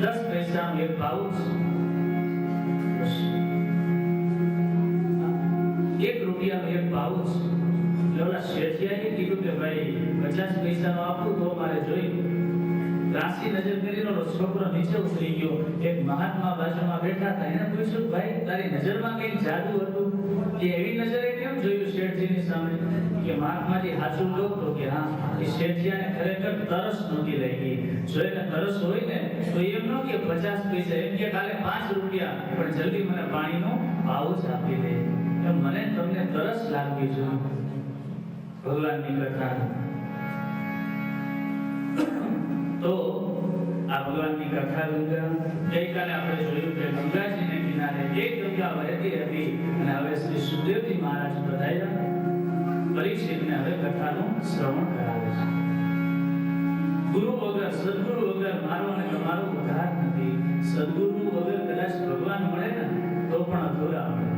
10 પૈસાનું એક પાઉચ, 1 રૂપિયાનું એક પાઉચ. ઓલા શેઠિયાએ કીધું કે ભાઈ 50 પૈસાનું આપવું તો મારે જોઈ. રાશી નજર કરીને ઓલો છોકરો નીચે ઉતરી ગયો. એક મહાત્મા બાજુમાં બેઠા હતા, એને પૂછ્યું ભાઈ તારી નજરમાં કઈ જાદુ હતું? એ એવી નજરે કેમ જોયું શેઠજીની સામે? કે મહાત્માજી હાચું કહો તો કે હા, એ શેઠિયાને ખરેખર તરસ નહોતી લાગી. જો એને તરસ હોય ને તો એમ ન કે 50 પૈસા, એમ કે કાલે 5 રૂપિયા, પણ જલ્દી મને પાણીનો પાઉચ આપી દે. એમ મને તમને તરસ લાગવી જોઈએ. ભગવાનની કથા તો આ ભગવાનની કથા ગંગા. ગઈકાલે આપણે જોયું કે ગંગાજીને કિનારે એક ગંગા વહેતી હતી અને હવે શ્રી સુખદેવજી મહારાજ બધાયા પરીક્ષિતને હવે કથાનું શ્રવણ કરાવે છે. ગુરુ વગર, સદગુરુ વગર મારો અને તમારો ઉદ્ધાર નથી. સદગુરુ વગર કદાચ ભગવાન મળે ને તો પણ અધૂરા મળે.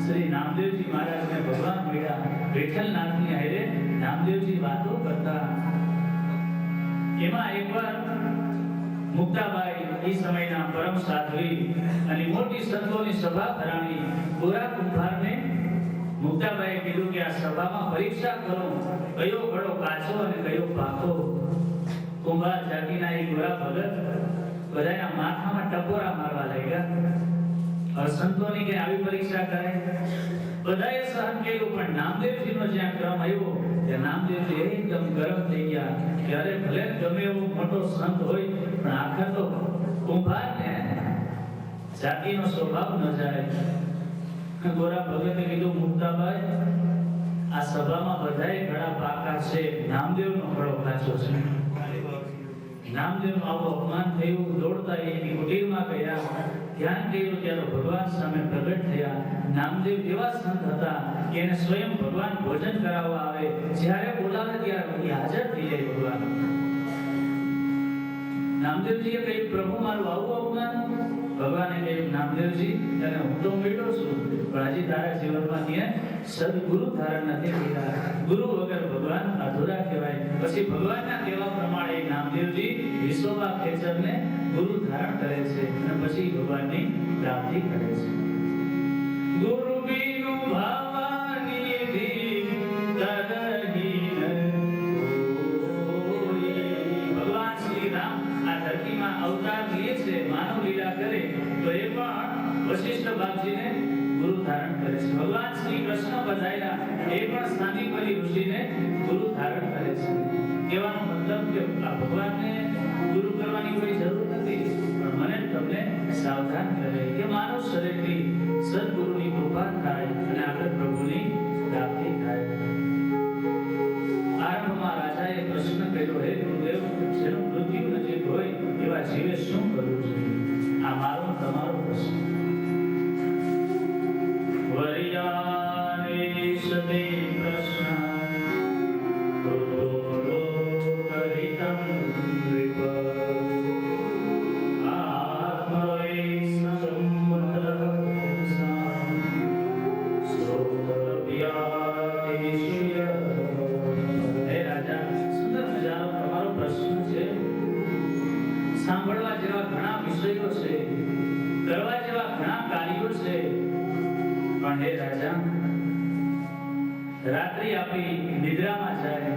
શ્રી નામદેવજી મહારાજને ભગવાન મળ્યા. વિઠ્ઠલનાથની હારે નામદેવજી વાતો કરતા. એમાં એકવાર મુક્તાબાઈ એ સમયના પરમ સાધ્વી અને મોટી સંતોની સભા ભરાણી. ગોરા કુંભારને મુક્તાબાઈએ કીધું કે આ સભામાં પરીક્ષા કરો, કયો ઘડો કાચો અને કયો પાકો. કુંભાર જાતિના એ ગોરા ભગત બધાના માથામાં ટકોરા મારવા લાગ્યા. સંતોની કે આવી પરીક્ષા કરાય? બધાએ સહન કર્યું, પણ નામદેવજીનો જ્યાં ક્રમ આવ્યો ત્યાં નામદેવજી એકદમ ગરમ થઈ ગયા. ત્યારે ભલે ગમે એવો મોટો સંત હોય, પણ આખર તો કુંભારને જાતિનો સ્વભાવ ન જાય. ગોરા ભગતે કીધું મુક્તાબાઈ, આ સભામાં બધાએ ઘડા પાકા છે, નામદેવનો ઘડો કાચો છે. નામદેવનું આવું અપમાન થયું. દોડતા એની કુટીરમાં ગયા. ધ્યાન કર્યું ત્યારે ભગવાન સામે પ્રગટ થયા. નામદેવ એવા સંત હતા કે એને સ્વયં ભગવાન ભોજન કરાવવા આવે. જ્યારે બોલાવે ત્યારે હાજર થઈ જાય ભગવાન. નામદેવજીએ કહ્યું પ્રભુ મારું આવું અપમાન? ભગવાને કહ્યું નામદેવજી તને હું તો મળ્યો છું, પણ હજી તારા જીવનમાં ત્યાં સદગુરુ ધારણ નથી કર્યા. ગુરુ વગર ભગવાન અધૂરા કહેવાય. પછી ભગવાનના કહેવા પ્રમાણે નામદેવજી વિશ્વમાં ખેચરને ગુરુ ધારણ કરે છે અને પછી ભગવાનની પ્રાપ્તિ કરે છે. ગુરુ બિનુ ભવાની ધી તરહીન કોઈ. ભગવાન શ્રી રામ આ ધરતીમાં અવતાર લે છે, માનવ લીલા કરે, તો એ પણ વશિષ્ઠ બાપજીને ગુરુ ધારણ કરે છે. ભગવાન શ્રી કૃષ્ણ બધાયા, એ પણ સ્થાનિકલી ઋષિને ગુરુ ધારણ કરે છે. કહેવાનો મતલબ કે આ ભગવાનને ગુરુ કરવાની કોઈ જરૂર નથી, પણ મને તમને સાવધાન કરે કે માનવ શરીરથી સદગુરુની કૃપા થાય અને આપણે પ્રભુની પ્રાપ્તિ થાય. આરંભમાં રાજાએ પ્રશ્ન કર્યો, હે ગુરુદેવ, જેનું મૃત્યુ નજીક હોય એવા જીવે શું કરવું જોઈએ? આ મારો તમારો પ્રશ્ન. વરિયાનેશ તે પ્રશ્ન કરિતં વિપ આત્મવૈષ્ણવમુદ્રઃ શ્રોતવ્યાદેશય. હે રાજા, સુંદર મજાનો તમારો પ્રશ્ન છે. સાંભળવા જેવા ઘણા વિષયો છે, કરવા જેવા ઘણા કાર્યો છે, પણ હે રાજા, રાત્રિ આપણી નિદ્રામાં જાય,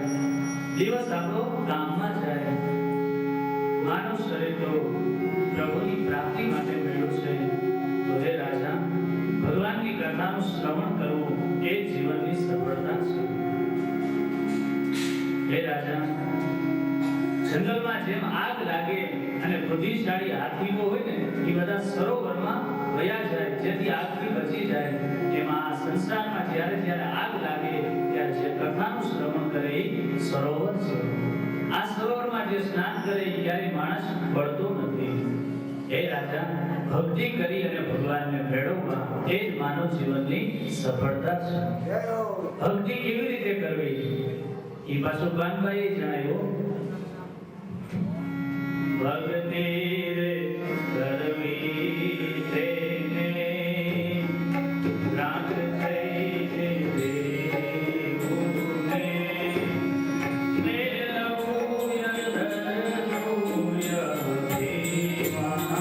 દિવસ આપણો કામમાં જાય. માનવ શરીર તો પ્રભુની પ્રાપ્તિ માટે મળ્યું છે. તો હે રાજા, ભગવાનની કથાનું શ્રવણ કરવું એ જીવનની સફળતા છે. હે રાજા, જંગલમાં જેમ આગ લાગે અને બુદ્ધિશાળી હાથીઓ હોય ને એ બધા સરોવરમાં વયા જાય જેથી આગથી બચી જાય, એમાં આ સંસારમાં જ્યારે જ્યારે આગ લાગે ત્યારે જે કથાનું શ્રવણ કરે એ સરોવર છે. આ સરોવરમાં જે સ્નાન કરે ત્યારે માણસ બળતો નથી. હે રાજા, ભક્તિ કરી અને ભગવાનને મેળવવા એ જ માનવ જીવનની સફળતા છે. ભક્તિ કેવી રીતે કરવી એ પાછું કાનભાઈએ જણાવ્યું. ભક્તિ રે કરવી તેને રાગ થઈને દેવુને મેલવું યધનું યધીમાં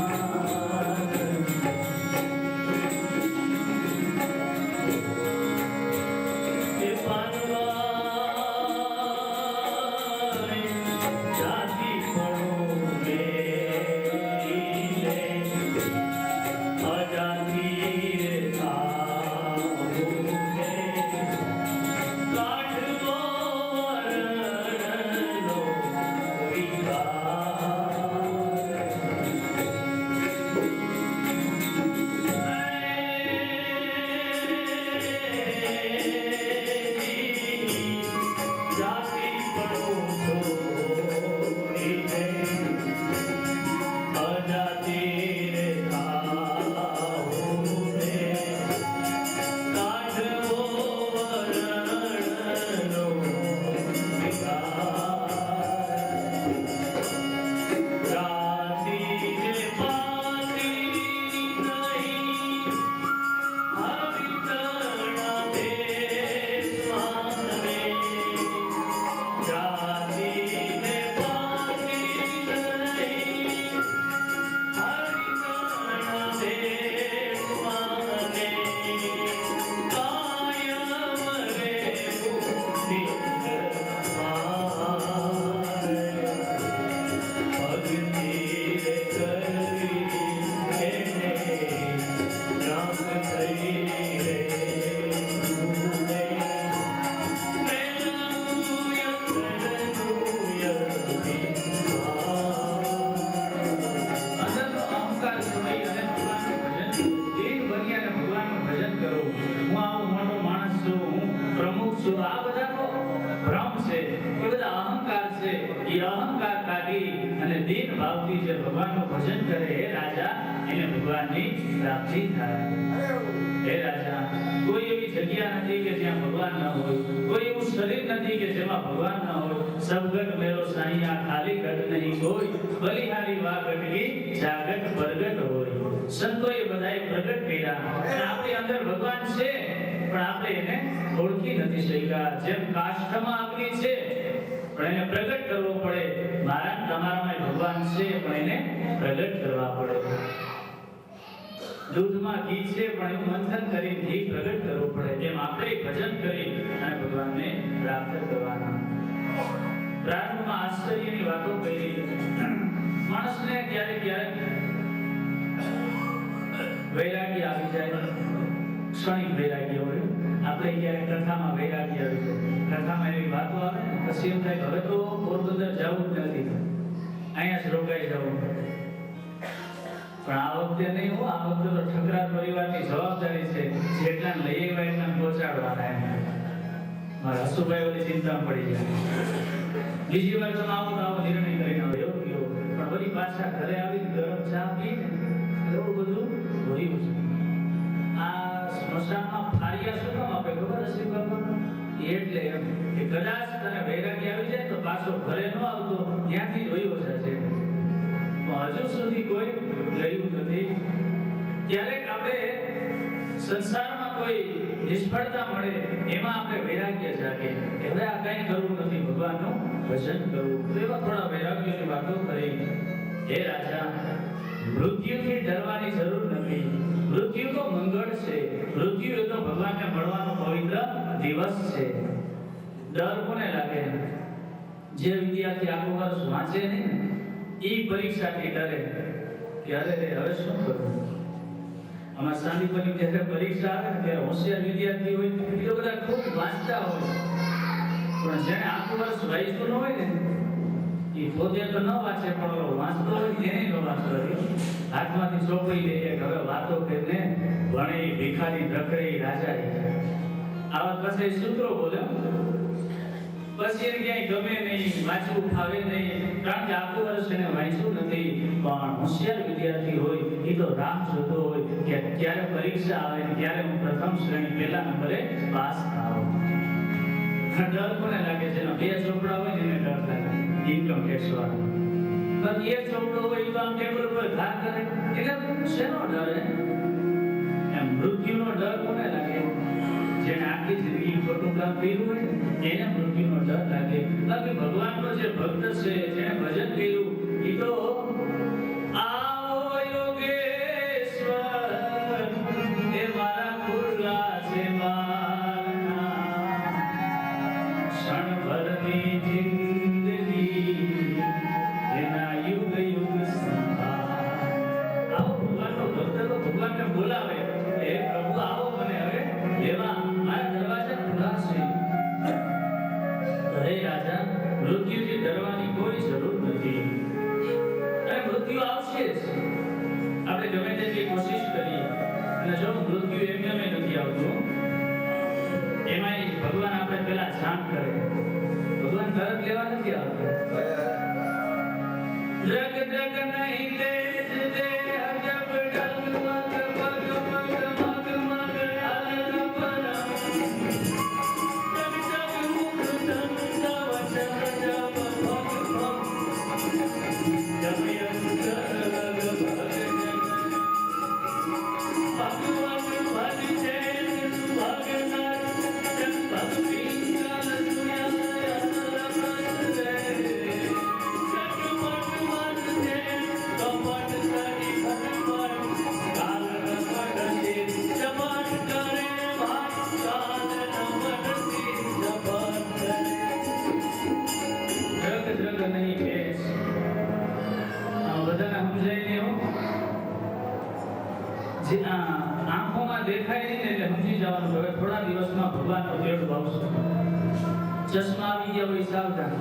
લાગી અને દીન ભાવથી જે ભગવાનનું ભજન કરે હે રાજા એને ભગવાનની પ્રાપ્તિ થાય. હે રાજા, કોઈ એવી જગ્યા નથી કે જ્યાં ભગવાન ન હોય, કોઈ એવું શરીર નથી કે જેમાં ભગવાન ન હોય. સબગટ મેરો સાઈયા ખાલી ઘટ નહીં કોઈ, બલિહારી વા ઘટકી જાગટ પ્રગટ હોય. સંતોએ બધાએ પ્રગટ કર્યા અને આપણી અંદર ભગવાન છે પણ આપણે એને ઓળખી નથી શક્યા. જેમ કાષ્ઠમાં અગ્નિ છે પણ એને પ્રગટ કરવો પડે, મારા તમારામાં ભગવાન છે પણ એને પ્રગટ કરવા પડે. દૂધમાં ઘી છે પણ એવું મંથન કરી ઘી પ્રગટ કરવું પડે. જેમ આપણે ભજન કરી અને ભગવાનને પ્રાપ્ત કરવાના. પ્રારંભમાં આશ્ચર્યની વાતો કરી. માણસને ક્યારેક વૈરાગ્ય આવી જાય, ક્ષણિક વૈરાગ્ય હોય. આપણે ક્યારેક કથામાં વૈરાગ્ય આવી જાય, કથામાં એવી વાતો આવે ને પછી એમ થાય હવે તો પોરબંદર જવું જ નથી, અહીંયા જ રોકાઈ જવું. પણ આ વખતે નહીં હો, આ વખતે તો ઠકરાર પરિવારની જવાબદારી છે, જેટલા લઈ આવ્યા એટલા પહોંચાડવાના. મારા હસુભાઈ ઓલી ચિંતા પડી જાય. બીજી વાર તમે આવો તો આવો નિર્ણય કરીને આવો એવું કેવો, પણ વળી પાછા ઘરે આવી ગરમ ચા પીને એવું બધું ભર્યું છે. આ સ્મશાનમાં ફારિયા શું કામ આપે ખબર હશે? એટલે એમ કે કદાચ તને વૈરાગ્ય આવી જાય તો પાછો ઘરે ન આવતો, ત્યાંથી જોયો છે. હજુ સુધી કોઈ લયું નથી. ક્યારેક આપણે સંસારમાં કોઈ નિષ્ફળતા મળે એમાં આપણે વૈરાગ્ય જાગે કે હવે આ કઈ કરવું નથી, ભગવાનનું ભજન કરવું. તો એવા થોડા વૈરાગ્યની વાતો કરી. હે રાજા, મૃત્યુથી ડરવાની જરૂર નથી. મૃત્યુ તો મંગળ છે, મૃત્યુ એ તો ભગવાનને મળવાનો પવિત્ર દિવસ છે. ડર કોને લાગે? જે વિદ્યાર્થી આખું વર્ષ વાંચે નહીં ઈ પરીક્ષાથી ડરે કે અરે હવે શું કરવું. અમારા સાંદીપની જ્યારે પરીક્ષા આવે ત્યારે હોશિયાર વિદ્યાર્થી હોય એ તો બધા ખૂબ વાંચતા હોય, પણ જેને આખું વર્ષ વાંચ્યું ન હોય ને એ પોતે તો ન વાંચે પણ વાંચતો હોય એને ન વાંચતો હોય. હાથમાંથી ચોપડી લે કે હવે વાતો કરીને ભણે ભિખારી રખડે રાજા. આવા પછી સૂત્રો બોલ્યો પછી એને ક્યાંય ગમે નહીં, વાંચવું ફાવે નહીં, કારણ કે આખું વર્ષ એને વાંચ્યું નથી. પણ હોશિયાર વિદ્યાર્થી હોય એ તો રાહ જોતો હોય કે ક્યારે પરીક્ષા આવે ને ક્યારે હું પ્રથમ શ્રેણી પહેલા નંબરે પાસ થાઉં. ડર કોને લાગે? જેનો 2 ચોપડા હોય ને એને ડર લાગે, ઇન્કમ ટેક્સ વાળો. પણ 1 ચોપડો હોય તો આમ ટેબલ પર ઘા કરે એટલે શેનો ડર? એમ મૃત્યુનો ડર કોને લાગે? જેને આખી જિંદગી ખોટું કામ કર્યું હોય એને મૃત્યુનો ડર લાગે. બાકી ભગવાનનો જે ભક્ત છે જેને ભજન કર્યું એ તો આવો યોગેશ્વર એ મારા ખુલ્લા છે મારના ક્ષણભરની જિંદગી એના યુગ યુગ સંભાળ. આવો ભગવાનનો ભક્ત તો ભગવાનને બોલાવે, હે પ્રભુ આવો મને હવે લેવા, મારા દરવાજા ખુલ્લા છે. હે રાજા, મૃત્યુથી ડરવાની કોઈ જરૂર નથી. અને મૃત્યુ આવશે જ. આપણે ગમે તેટલી કોશિશ કરીએ અને જો મૃત્યુ એમને નથી આવતું, એમાં ભગવાન આપણે પેલા જાણ કરે. ભગવાન તરત લેવા નથી આવતો. જગ જગ નહીં તેજ દે અજબ ડગમગ પગ મગ મગ મગ અલગ પરમ જગ જગ મુખ ધંધા વચન જપ ભગ ભગ જમયન કરગ ભગજન ભગવાન ભજે ભગનાર જગ ભક્તિ કાલ સુયા આંખોમાં દેખાય નહીં એટલે સમજી જવાનું હવે થોડા દિવસમાં ભગવાનનો તેડ આવશે. ચશ્મા આવી ગયા હોય સાવધાન.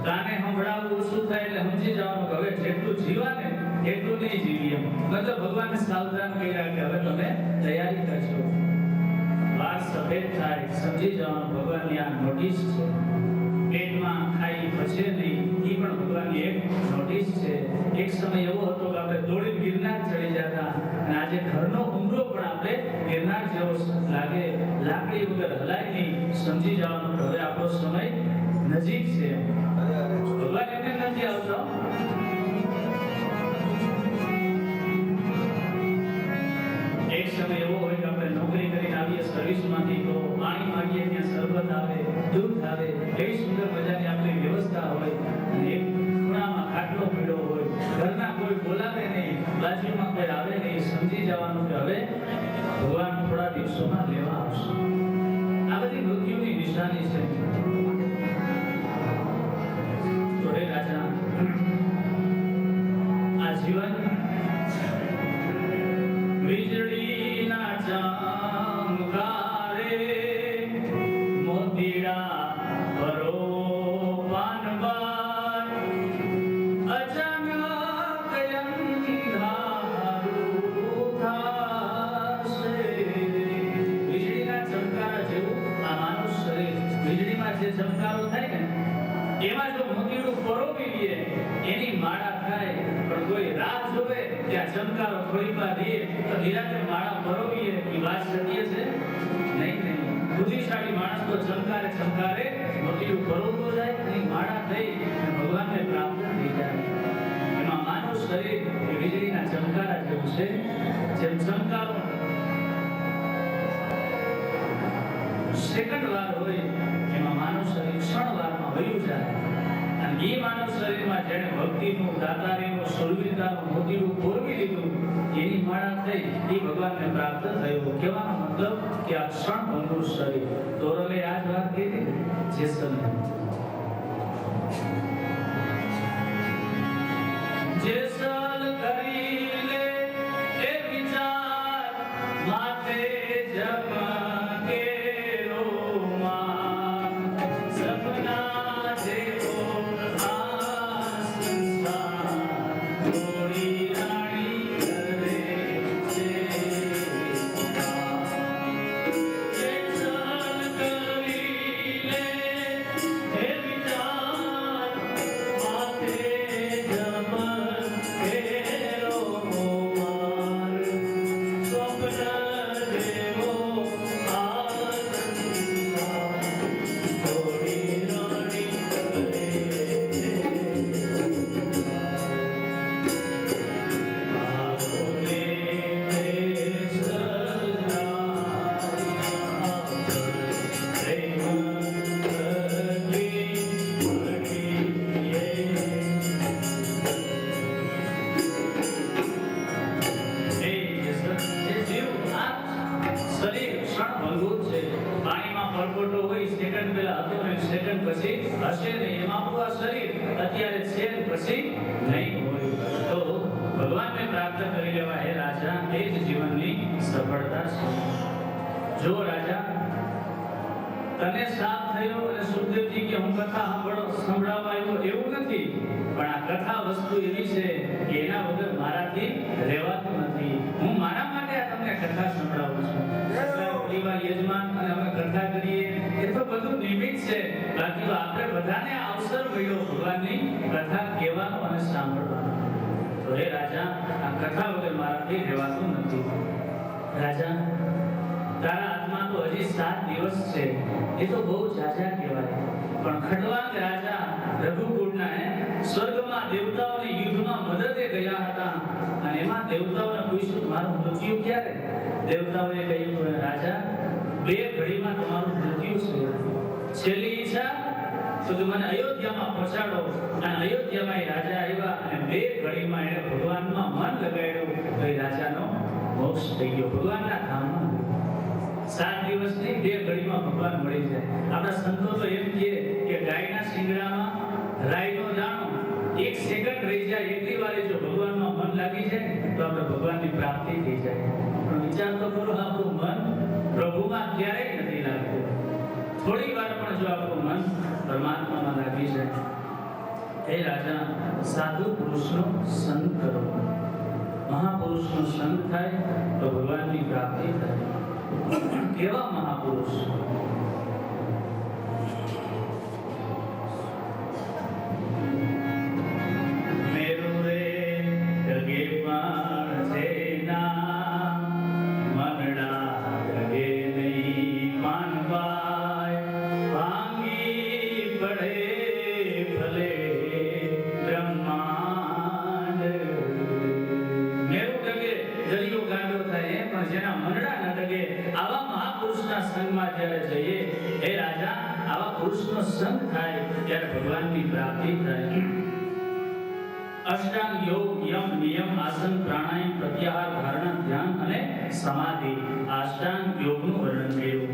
કાને સંભળાવવું ઓછું થાય એટલે સમજી જવાનું હવે જેટલું જીવાને એટલું નહીં જીવીએ. મતલબ ભગવાનને સાવધાન કર્યા કે હવે તમે તૈયારી કરશો. વાળ સફેદ થાય સમજી જવાનું ભગવાનની આ નોટિસ છે. પેટમાં ખાઈ પછી નહીં એક સમય એવો હતો કે આપણે દોડી ગિરનાર ચડી જતા, અને આજે ઘરનો ઉમરો પણ આપણે ગિરનાર જેવો લાગે, લાકડી વગર હલાય નહીં, સમજી જવાનું કે હવે આપણો સમય નજીક છે. ભગવાન એમને નથી આવતો. એક સમય એવો હોય કે આપણે નોકરી કરીને આવીએ સર્વિસમાંથી, તો પાણી માંગીએ ત્યાં શરબત આવે, દૂધ આવે, એવી સુંદર મજાની આપણી વ્યવસ્થા હોય, અને એક ખૂણામાં ખાટલો પીડ્યો હોય, ઘરના કોઈ બોલાવે નહીં, બાજુમાં કોઈ આવે નહીં, સમજી જવાનું કે હવે ભગવાન થોડા દિવસોમાં લેવા આવશે. આ બધી મૃત્યુની નિશાની છે. તો હે રાજા, આ જીવન વીજળીના ચમકારે મોતીડા ભરો પાનબાર, અચાનક અંધારું થાશે. વીજળીના ચમકારા જેવું આ માનવ શરીર, વીજળીમાં જે ચમકારો થાય ને એમાં જો મોતીડું પરોવી લે એની માળા થાય, પણ કોઈ રાહ જોવે ત્યાં ચમકારો થોડી વાર રહે તો નિરાતે માળા પરોવીએ, એ વાત સત્ય છે? નહીં. બુદ્ધિશાળી માણસ તો ચમકારે મોતીડું પરોવતો જાય, એની માળા થઈ અને ભગવાનને પ્રાપ્ત થઈ જાય. એમાં માનવ શરીર એ વીજળીના ચમકારા જેવું છે. જેમ ચમકારો સેકન્ડ વાર હોય, એમાં માનવ શરીર ક્ષણ વારમાં વયું જાય. અને એ માનવ શરીરમાં જેણે ભક્તિનું, દાતારીનું, સુરવીરતાનું મોતીડું પોરવી લીધું, એની માળા થઈ, એ ભગવાનને પ્રાપ્ત થયો. કહેવાનો મતલબ કે આ ક્ષણભંગુર શરીર. તોરલે આ જ વાત કીધી જેસલને. જેસલ કરી લે એ વિચાર માથે જમકે રોમા, સપના જેવો આ સંસાર થોડી રાણી કરે છે. જેસલ કરી લે એ વિચાર માથે જમકે રોમા, સ્વપ્ન જેવો આ સંસાર થોડી રાણી કરે છે. આંખોને પાણીમાં પરપોટો હોય, સેકન્ડ પહેલા હતો ને સેકન્ડ પછી હશે નહીં, એમાં આપણું આ શરીર અત્યારે છે પછી નહીં હોય. તો ભગવાનને પ્રાપ્ત કરી લેવા હે રાજા, એ જ જીવનની સફળતા છે. જો રાજા તને સાથ થયો અને સુખદેવજી કે હું કથા સંભળાવવા આવ્યો એવું નથી, પણ આ કથા વસ્તુ એવી છે કે એના વગર મારાથી રહેવાતું નથી. હું મારા માટે આ તમને કથા સંભળાવું છું. પરિવાર યજમાન અને અમે કથા કરીએ એ તો બધું નિમિત્ત છે, બાકી આપણે બધાને અવસર મળ્યો ભગવાનની કથા કહેવાનો અને સાંભળવાનો. તો હે રાજા, આ કથા વગર મારાથી રહેવાતું નથી. રાજા, તારા હાથમાં તો હજી 7 દિવસ છે, એ તો બહુ ઝાઝા કહેવાય. પણ ખડવાંગ રાજા રઘુકુળના સ્વર્ગમાં દેવતાઓને યુદ્ધમાં મદદે ગયા હતા, અને એમાં દેવતાઓને પૂછ્યું મારું મૃત્યુ ક્યારે? દેવતાઓએ કહ્યું રાજા, 2 ઘડીમાં તમારું મૃત્યુ છે. છેલ્લી ઈચ્છા તો મને અયોધ્યામાં પહોંચાડો. અને અયોધ્યામાં એ રાજા આવ્યા અને 2 ઘડીમાં એને ભગવાનમાં મન લગાડ્યું, તો એ રાજાનો મોક્ષ થઈ ગયો, ભગવાનના ધામમાં. 7 દિવસની 2 ઘડીમાં ભગવાન મળી જાય. આપણા સંતો તો એમ કહે કે ગાયના શિંગડામાં રાઈનો દાણો 1 સેકન્ડ રહી જાય, એટલી વારે જો ભગવાનમાં મન લાગી જાય તો આપણે ભગવાનની પ્રાપ્તિ થઈ જાય. પણ વિચાર તો કરો, આપણું મન પ્રભુમાં ક્યારેય નથી લાગતું. થોડી વાર પણ જો આપણું મન પરમાત્મામાં લાગી જાય. હે રાજા, સાધુ પુરુષનો સંગ કરો. મહાપુરુષનો સંગ થાય તો ભગવાનની પ્રાપ્તિ થાય. કેવા મહાપુરુષ? મેરુ રે સત્સંગ થાય ત્યારે ભગવાનની પ્રાપ્તિ થાય. અષ્ટાંગ યોગ, યમ, નિયમ, આસન, પ્રાણાયામ, પ્રત્યાહાર, ધારણા, ધ્યાન અને સમાધિ અષ્ટાંગ યોગનું વર્ણન કર્યું.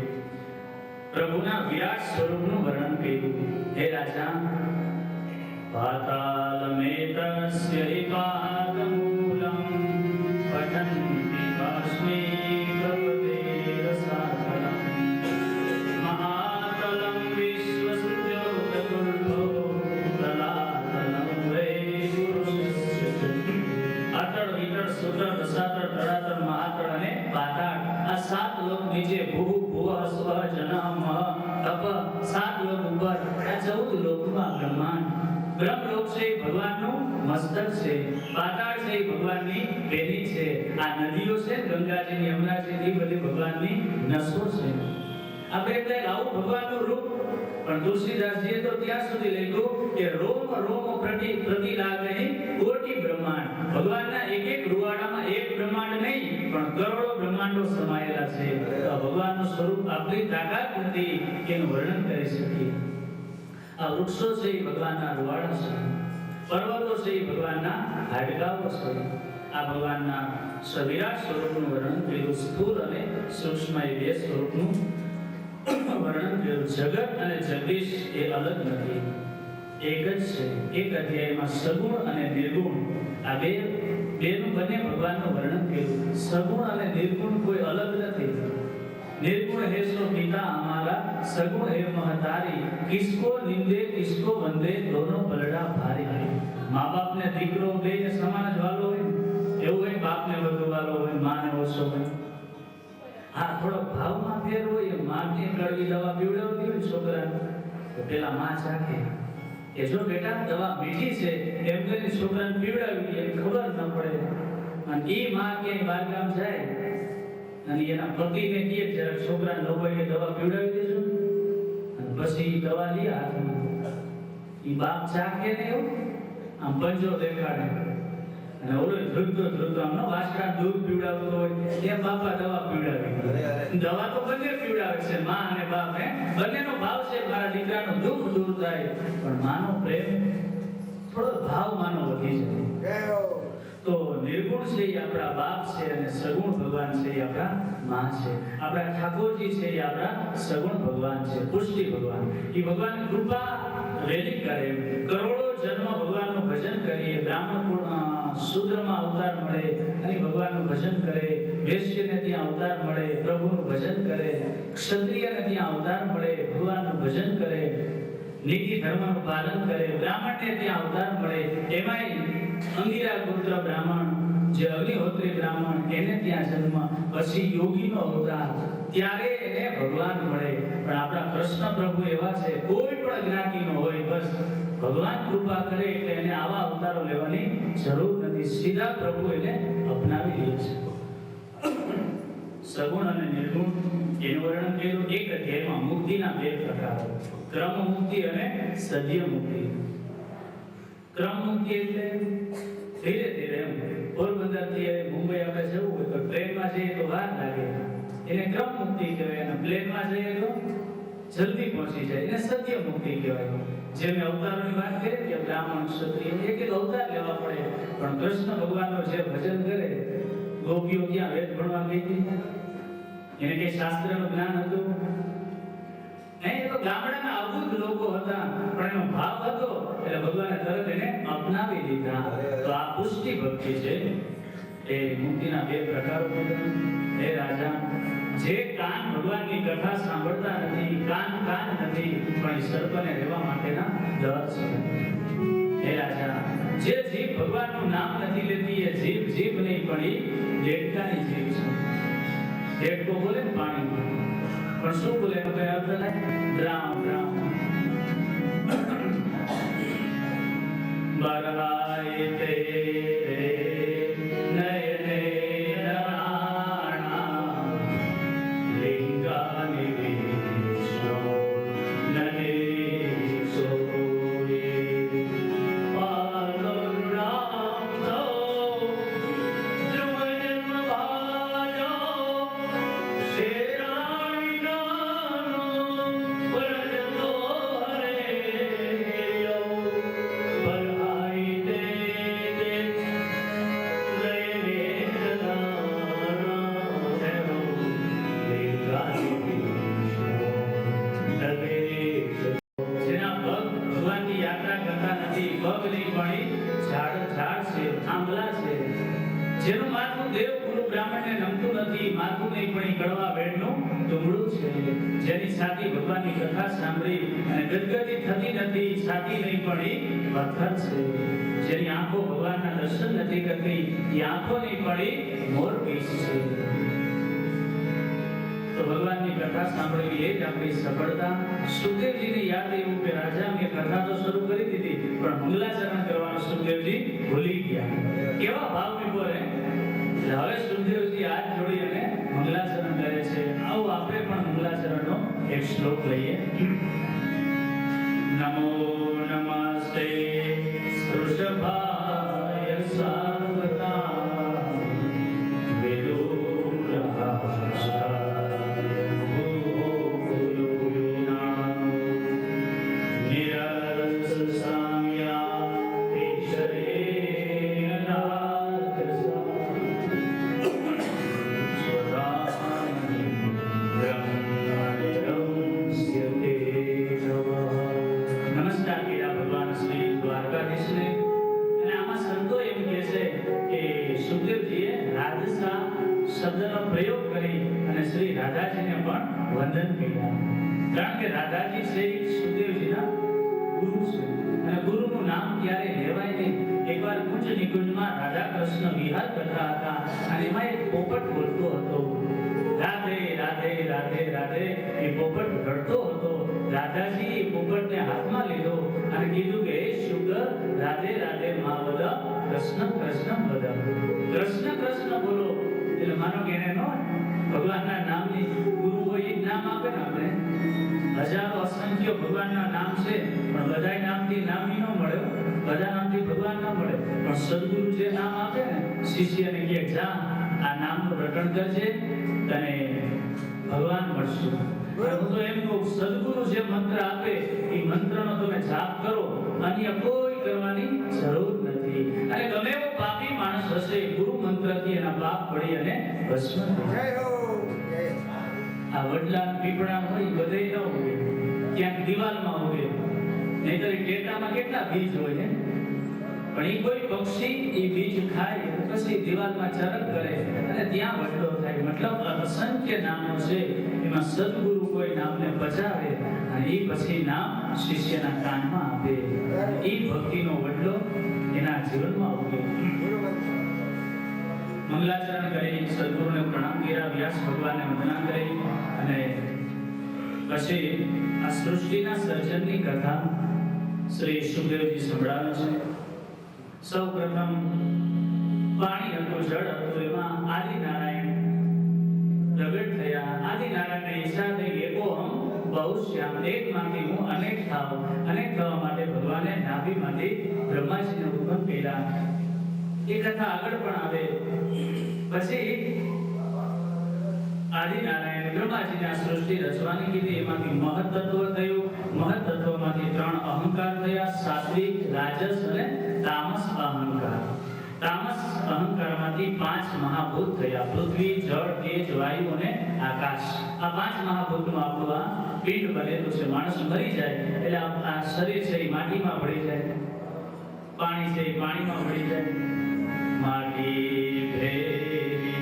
પ્રભુના વિરાટ સ્વરૂપનું વર્ણન કર્યું. હે રાજા, પાતાલમેતસ્ય એકાદમૂલં પઠન્તિ કાશ્મી પ્રપદેરસાતલં મહાતલં વિશ્વસૃજોતગુર્ભો તલાતલં વૈ પુરુષસ્ય ચ. અતળ, વિતળ, સુતળ, રસાતળ, તળાતળ, મહાતળ અને પાતાળ આ સાત લોક નીચે ભૂ, ભુવઃ, સ્વઃ, જનઃ, મહ, તપ સાત લોક ઉપર આ 14 લોકમાં બ્રહ્માંડ. બ્રહ્મલોક છે એ ભગવાનનું મસ્તક છે, પાતાળ છે એ ભગવાનની પેલી છે, આ નદીઓ છે ગંગાજી, યમુનાજી, એ બધી ભગવાનની નસો છે. આપણે એટલે આવું ભગવાનનું રૂપ. પણ તુલસીદાસજીએ તો ત્યાં સુધી લખ્યું કે રોમ રોમ પ્રતિ લાગે કોટી બ્રહ્માંડ. ભગવાનના એક એક રૂવાડામાં એક બ્રહ્માંડ નહીં પણ કરોડો બ્રહ્માંડો સમાયેલા છે. તો ભગવાનનું સ્વરૂપ આપણી તાકાત નથી કે એનું વર્ણન કરી શકીએ. આ વૃક્ષો છે એ ભગવાનના રૂવાડા છે, પર્વતો છે એ ભગવાનના હાડકાઓ છે. આ ભગવાનના સવિરાટ સ્વરૂપનું વર્ણન કર્યું. સ્થૂળ અને સૂક્ષ્મ એ બે સ્વરૂપનું વર્ણન કર્યું. જગત અને જગદીશ એ અલગ નથી, એક જ છે. એક અધ્યાયમાં સગુણ અને નિર્ગુણ આ બેનું બંને ભગવાનનું વર્ણન કર્યું. સગુણ અને નિર્ગુણ કોઈ અલગ નથી. निर्गुण है सो पिता हमारा, सगुण है महतारी, किसको निंदे किसको वंदे दोनों पलड़ा भारी. माँ बाप ने दीकरो બે સમાન જ વાલો હોય, એવું હોય બાપ ને વધુ વાલો હોય, માં ને ઓછો હોય. હા, થોડો ભાવમાં ફેર હોય. માં ને કડવી દવા પીવડાવતી હોય છોકરાને તો પેલા માં ચાખે કે જો બેટા દવા મીઠી છે એમ કરીને છોકરાને પીવડાવી દે, ખબર ન પડે. અને ઈ માં કે બહાર ગામ જાય અને એના પતિને કહે જરા છોકરા ન હોય કે દવા પીવડાવી દેજો, અને પછી દવા લે હાથમાં. ઈ બાપ ચાખે ને એવું આમ પંજો દેખાડે અને ઓલો ધ્રુતો આમ વાસણા દૂધ પીવડાવતો હોય એ બાપા દવા પીવડાવી. દવા તો બંને પીવડાવે છે, માં અને બાપ. બંનેનો ભાવ છે મારા દીકરાનું દુઃખ દૂર થાય, પણ માનો પ્રેમ થોડો ભાવ માનો વધી જાય. તો નિર્ગુણ છે એ આપણા બાપ છે અને સગુણ ભગવાન છે એ આપણા માં છે. આપણા ઠાકોરજી છે એ આપણા સગુણ ભગવાન છે, પુષ્ટિ ભગવાન. એ ભગવાન કૃપા વેલી કરે. કરોડો જન્મ ભગવાનનું ભજન કરીએ, બ્રાહ્મણ શૂદ્રમાં અવતાર મળે અને ભગવાનનું ભજન કરે, વૈશ્યને ત્યાં અવતાર મળે, પ્રભુનું ભજન કરે, ક્ષત્રિયને ત્યાં અવતાર મળે, ભગવાનનું ભજન કરે, નીતિ ધર્મનું પાલન કરે, બ્રાહ્મણને ત્યાં અવતાર મળે. એમાંય અંગિરા પુત્ર બ્રાહ્મણ જે અગ્નિહોત્રી બ્રાહ્મણ એને ત્યાં જન્મ, પછી યોગીનો અવતાર, ત્યારે એને ભગવાન મળે. પણ આપણા કૃષ્ણ પ્રભુ એવા છે, કોઈ પણ જ્ઞાતિનો હોય બસ ભગવાન કૃપા કરે એટલે એને આવા અવતારો લેવાની જરૂર નથી, સીધા પ્રભુ એને અપનાવી લે છે. સગુણ અને નિર્ગુણ એનું વર્ણન કર્યું. એક અધ્યાયમાં મુક્તિના બે પ્રકારો, ક્રમ મુક્તિ અને સદ્ય મુક્તિ. ક્રમ મુક્તિ એટલે ધીરે ધીરે એમ પોરબંદર થી મુંબઈ આપણે જવું હોય તો ટ્રેનમાં જઈએ તો વાર લાગે, એને ક્રમ મુક્તિ કહેવાય. અને પ્લેનમાં જઈએ તો જલ્દી પહોંચી જાય, એને સત્ય મુક્તિ કહેવાય. જે મેં અવતારોની વાત કરી કે બ્રાહ્મણ ક્ષત્રિય એક એક અવતાર લેવા પડે, પણ કૃષ્ણ ભગવાનનો જે ભજન કરે, ગોપીઓ ક્યાં વેદ ભણવા ગઈ હતી, એને કઈ શાસ્ત્રનું જ્ઞાન હતું નહીં. તો ગામડાના અબુદ્ધ લોકો હતા પણ એનો ભાવ હતો એટલે ભગવાને તરત એને અપનાવી લીધા. તો આ પુષ્ટિ ભક્તિ છે. એ મુક્તિના બે પ્રકારો કીધા. હે રાજા, જે કાન ભગવાનની કથા સાંભળતા નથી, કાન નથી પણ સર્પને રહેવા માટેના દર છે. હે રાજા, જે જીભ ભગવાનનું નામ નથી લેતી એ જીભ નહીં પણ એ દેડકાની જીભ છે. દેડકો બોલે ને પાણીમાં, પણ શું બોલે કઈ અર્થ થાય? ડ્રામ ડ્રામ. બરહાય તે નયને નાણા લિંગાનિ વિષ્ણુ નનેશો પગ નહીં પણ ઈ ઝાડ છે, આંબલા છે. જેનું માથું દેવ ગુરુ બ્રાહ્મણને નમતું નથી, માથું નહીં પણ ઈ કડવા વેડનું ડુંગળું છે. જેની છાતી ભગવાનની કથા સાંભળી અને ગદગદી થતી નથી, છાતી નહીં પણ ઈ પથ્થર છે. જેની આંખો ભગવાનના દર્શન નથી કરતી, એ આંખો નહીં પણ ઈ મોરપીંછ છે. તો ભગવાનની કથા સાંભળવી એ જ આપણી સફળતા. સુખદેવજીને યાદ આવ્યું કે રાજા મેં કથા તો શરૂ કરી દીધી પણ મંગલાચરણ કરવાનું સુખદેવજી ભૂલી ગયા. કેવા ભાવ વિભોર હે. હવે સુખદેવજી હાથ જોડી અને મંગલાચરણ કરે છે. આવો આપણે પણ મંગલાચરણનો એક શ્લોક લઈએ. નમો નમસ્તે વૃષભાય સાર્વતા શબ્દનો પ્રયોગ કરી અને શ્રી રાધાજીને પણ વંદન કર્યા. કારણ કે રાધાજી છે સુખદેવજીના ગુરુ છે અને ગુરુનું નામ ક્યારે લેવાય નહીં. એકવાર કુંજ નિકુંજમાં રાધા કૃષ્ણ વિહાર કરતા હતા અને એમાં એક પોપટ બોલતો હતો, રાધે રાધે રાધે રાધે. એ પોપટ રડતો હતો. રાધાજી એ પોપટને હાથમાં લીધો અને કીધું કે હે શુગર, રાધે રાધે માં વદ, કૃષ્ણ કૃષ્ણ વદ. કૃષ્ણ કૃષ્ણ બોલો. એટલે માનો કે એને નો ભગવાનના નામની ગુરુ હોય એ નામ આપે ને. આપણે હજારો અસંખ્ય ભગવાનના નામ છે પણ બધા નામથી નામ ન મળે, બધા નામથી ભગવાન ન મળે. પણ સદગુરુ જે નામ આપે ને, શિષ્યને કહે જા આ નામનું રટણ કરજે તને ભગવાન મળશે. હું તો એમ કહું, સદગુરુ જે મંત્ર આપે એ મંત્રનો તમે જાપ કરો, અન્ય કોઈ કરવાની જરૂર નથી. અને ગમે એવો પાપી માણસ હશે, ગુરુ મંત્રથી એના પાપ પડી અને ભસ્મ થઈ જાય. આ વડલા પીપળા હોય બધે ન હોય, ક્યાંક દિવાલમાં હોય, નહીતર ટેટામાં કેટલા બીજ હોય છે. પણ એ કોઈ પક્ષી એ બીજ ખાય પછી દિવાલમાં ચરક કરે અને ત્યાં વડલો થાય. મતલબ અસંખ્ય નામો છે, એમાં સદગુરુ કોઈ નામને બચાવે અને એ પછી નામ શિષ્યના કાનમાં આપે. એ ભક્તિનો વડલો એના જીવનમાં ઉગે. મંગલાચરણ કરી, સદગુરુને પ્રણામ કર્યા, વ્યાસ ભગવાનને વંદના કરી અને પછી આ સૃષ્ટિના સર્જનની કથા શ્રી સુખદેવજી સંભળાવે છે. સૌ પ્રથમ પાણી હતું, જળ હતું, એમાં આદિનારાયણ પ્રગટ થયા. આદિનારાયણને ઈચ્છા થઈ એકોહમ બહુશ્યામ, એકમાંથી હું અનેક થાવ. અનેક થવા માટે ભગવાને નાભીમાંથી બ્રહ્માજીને ઉત્પન્ન કર્યા. એ કથા આગળ પણ આવે. પછી આદિનારાયણ બ્રહ્માજીને આ સૃષ્ટિ રચવાની કીધી. એમાંથી મહત્તત્વ થયું. મહત્તત્વમાંથી 3 અહંકાર થયા, સાત્વિક, રાજસ અને તામસ અહંકાર. તામસ અહંકારમાંથી 5 મહાભૂત થયા, પૃથ્વી, જળ, તેજ, વાયુ અને આકાશ. આ 5 મહાભૂતનું આપણું આ પિંડ બનેલું છે. માણસ મરી જાય એટલે આ શરીર છે એ માટીમાં ભળી જાય, પાણી છે એ પાણીમાં ભળી જાય. માટી ભેરી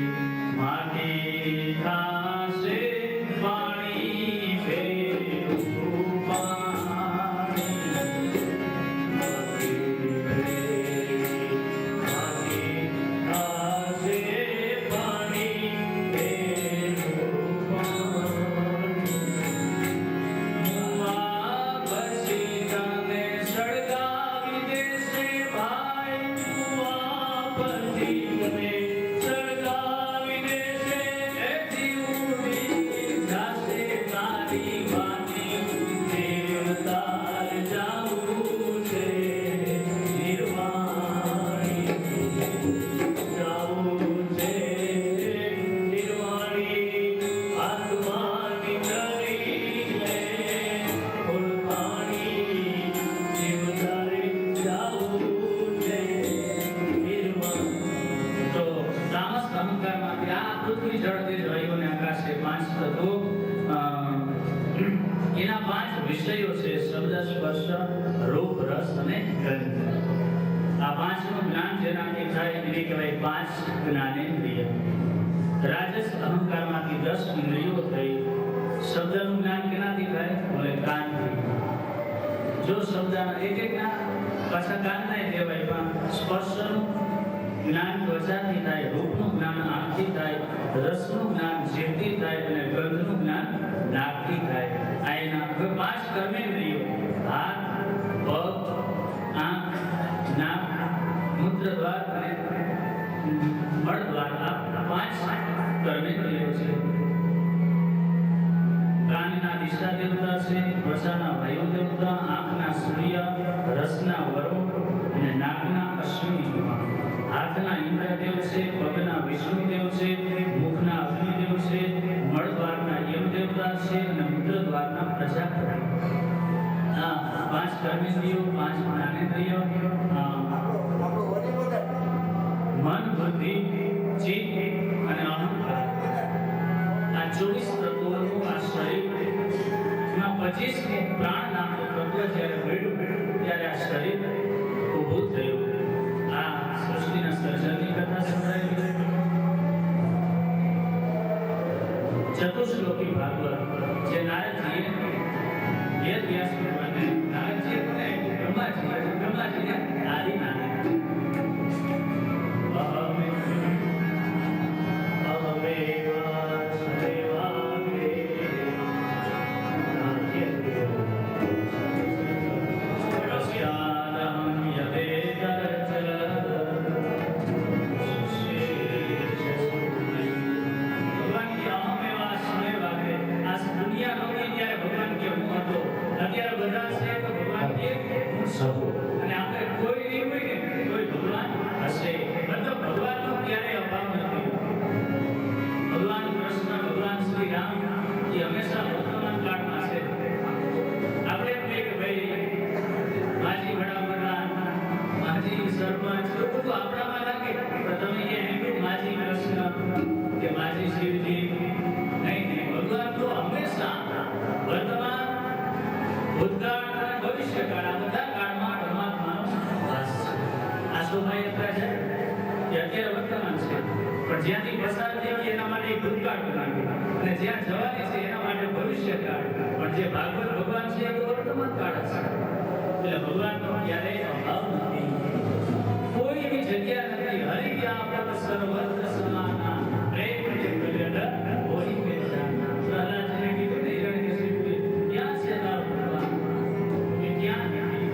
માટી થાશે, પાણી ભેરું એના 5 વિષયો છે: શબ્દ, સ્પર્શ, રૂપ, રસ અને ગંધ. જેનાથી થાય એને કહેવાય 5 જ્ઞાનેન્દ્રિય. રાજસ અહંકારમાંથી 10 ઇન્દ્રિયો થઈ. શબ્દનું જ્ઞાન કેનાથી થાય? બોલે કાનથી. જો શબ્દના એક ના પાછા કાનના કહેવાય, પણ સ્પર્શનું જ્ઞાન ત્વચાથી થાય, રૂપનું જ્ઞાન આંખથી થાય, રસનું જ્ઞાન જીભથી થાય અને ગંધનું જ્ઞાન નાકથી થાય. આ એના 5 કર્મેન્દ્રિયો: હાથ, પગ, આંખ, નાક, મૂત્રદ્વાર અને મળદ્વાર. આ 5 કર્મેન્દ્રિયો છે. કાનના દિશા દેવતા છે, ત્વચાના વાયુ દેવતા, આંખના સૂર્ય, રસના વરુણ અને નાકના અશ્વિની. હાથના ઇન્દ્રદેવ છે, પગના વિષ્ણુદેવ છે, મુખના અગ્નિદેવ છે, મળદ્વારના યમ દેવતા છે અને મૂત્રદ્વારના પ્રજાપતિ. આ 5 કર્મેન્દ્રિયો, 5 જ્ઞાનેન્દ્રિયો, મન, બુદ્ધિ, ચિત્ત અને અહંકાર. આ 24 તત્વોનું આ શરીરમાં 25 પ્રાણ નામનું તત્વ જ્યારે મળ્યું ત્યારે આ શરીર ઊભું થયું. આ સૃષ્ટિના સર્જનની કથા સંભળાવી. ચતુશ્લોકી ભાગવત જે નારદજીએ વેદ વ્યાસ ભગવાનને બ્રહ્માજીને આદિ નામે અને આપણે કોઈ નહીં હોય ને કોઈ ભગવાન હશે. મતલબ ભગવાનનો ક્યારેય અભાવ નથી. ભગવાન કૃષ્ણ, ભગવાન શ્રી રામ એ હંમેશા વર્તમાન કાળમાં છે. આપણે એમ કહીએ કે ભાઈ માજી વડાપ્રધાન, માજી સરપંચ, તો બધું આપણામાં લાગે. તો તમે કે હિન્દુ માજી કૃષ્ણ કે માજી શિવજી નહીં. ભગવાન તો હંમેશા વર્તમાન, ભૂતકાળ અને ભવિષ્યકાળ આ બધા કાળમાં પરમાત્માનો વાસ છે. આ શોભાયાત્રા છે એ અત્યારે વર્તમાન છે, પણ જ્યાંથી પસાર થઈ એના માટે ભૂતકાળ બનાવી અને જ્યાં જવાની છે એના માટે ભવિષ્યકાળ. પણ જે ભાગવત ભગવાન છે એ તો વર્તમાન કાળ છે. એટલે ભગવાનનો ક્યારેય અભાવ નથી, કોઈ એવી જગ્યા નથી. હરિવ્યાપક સર્વત્ર સમાના પ્રેમ જગત હોય વેદાના. પ્રહલાદજીને કીધું ને હિરણ્યકશિપુએ, ક્યાં છે તારો ભગવાન? કે ક્યાં નથી?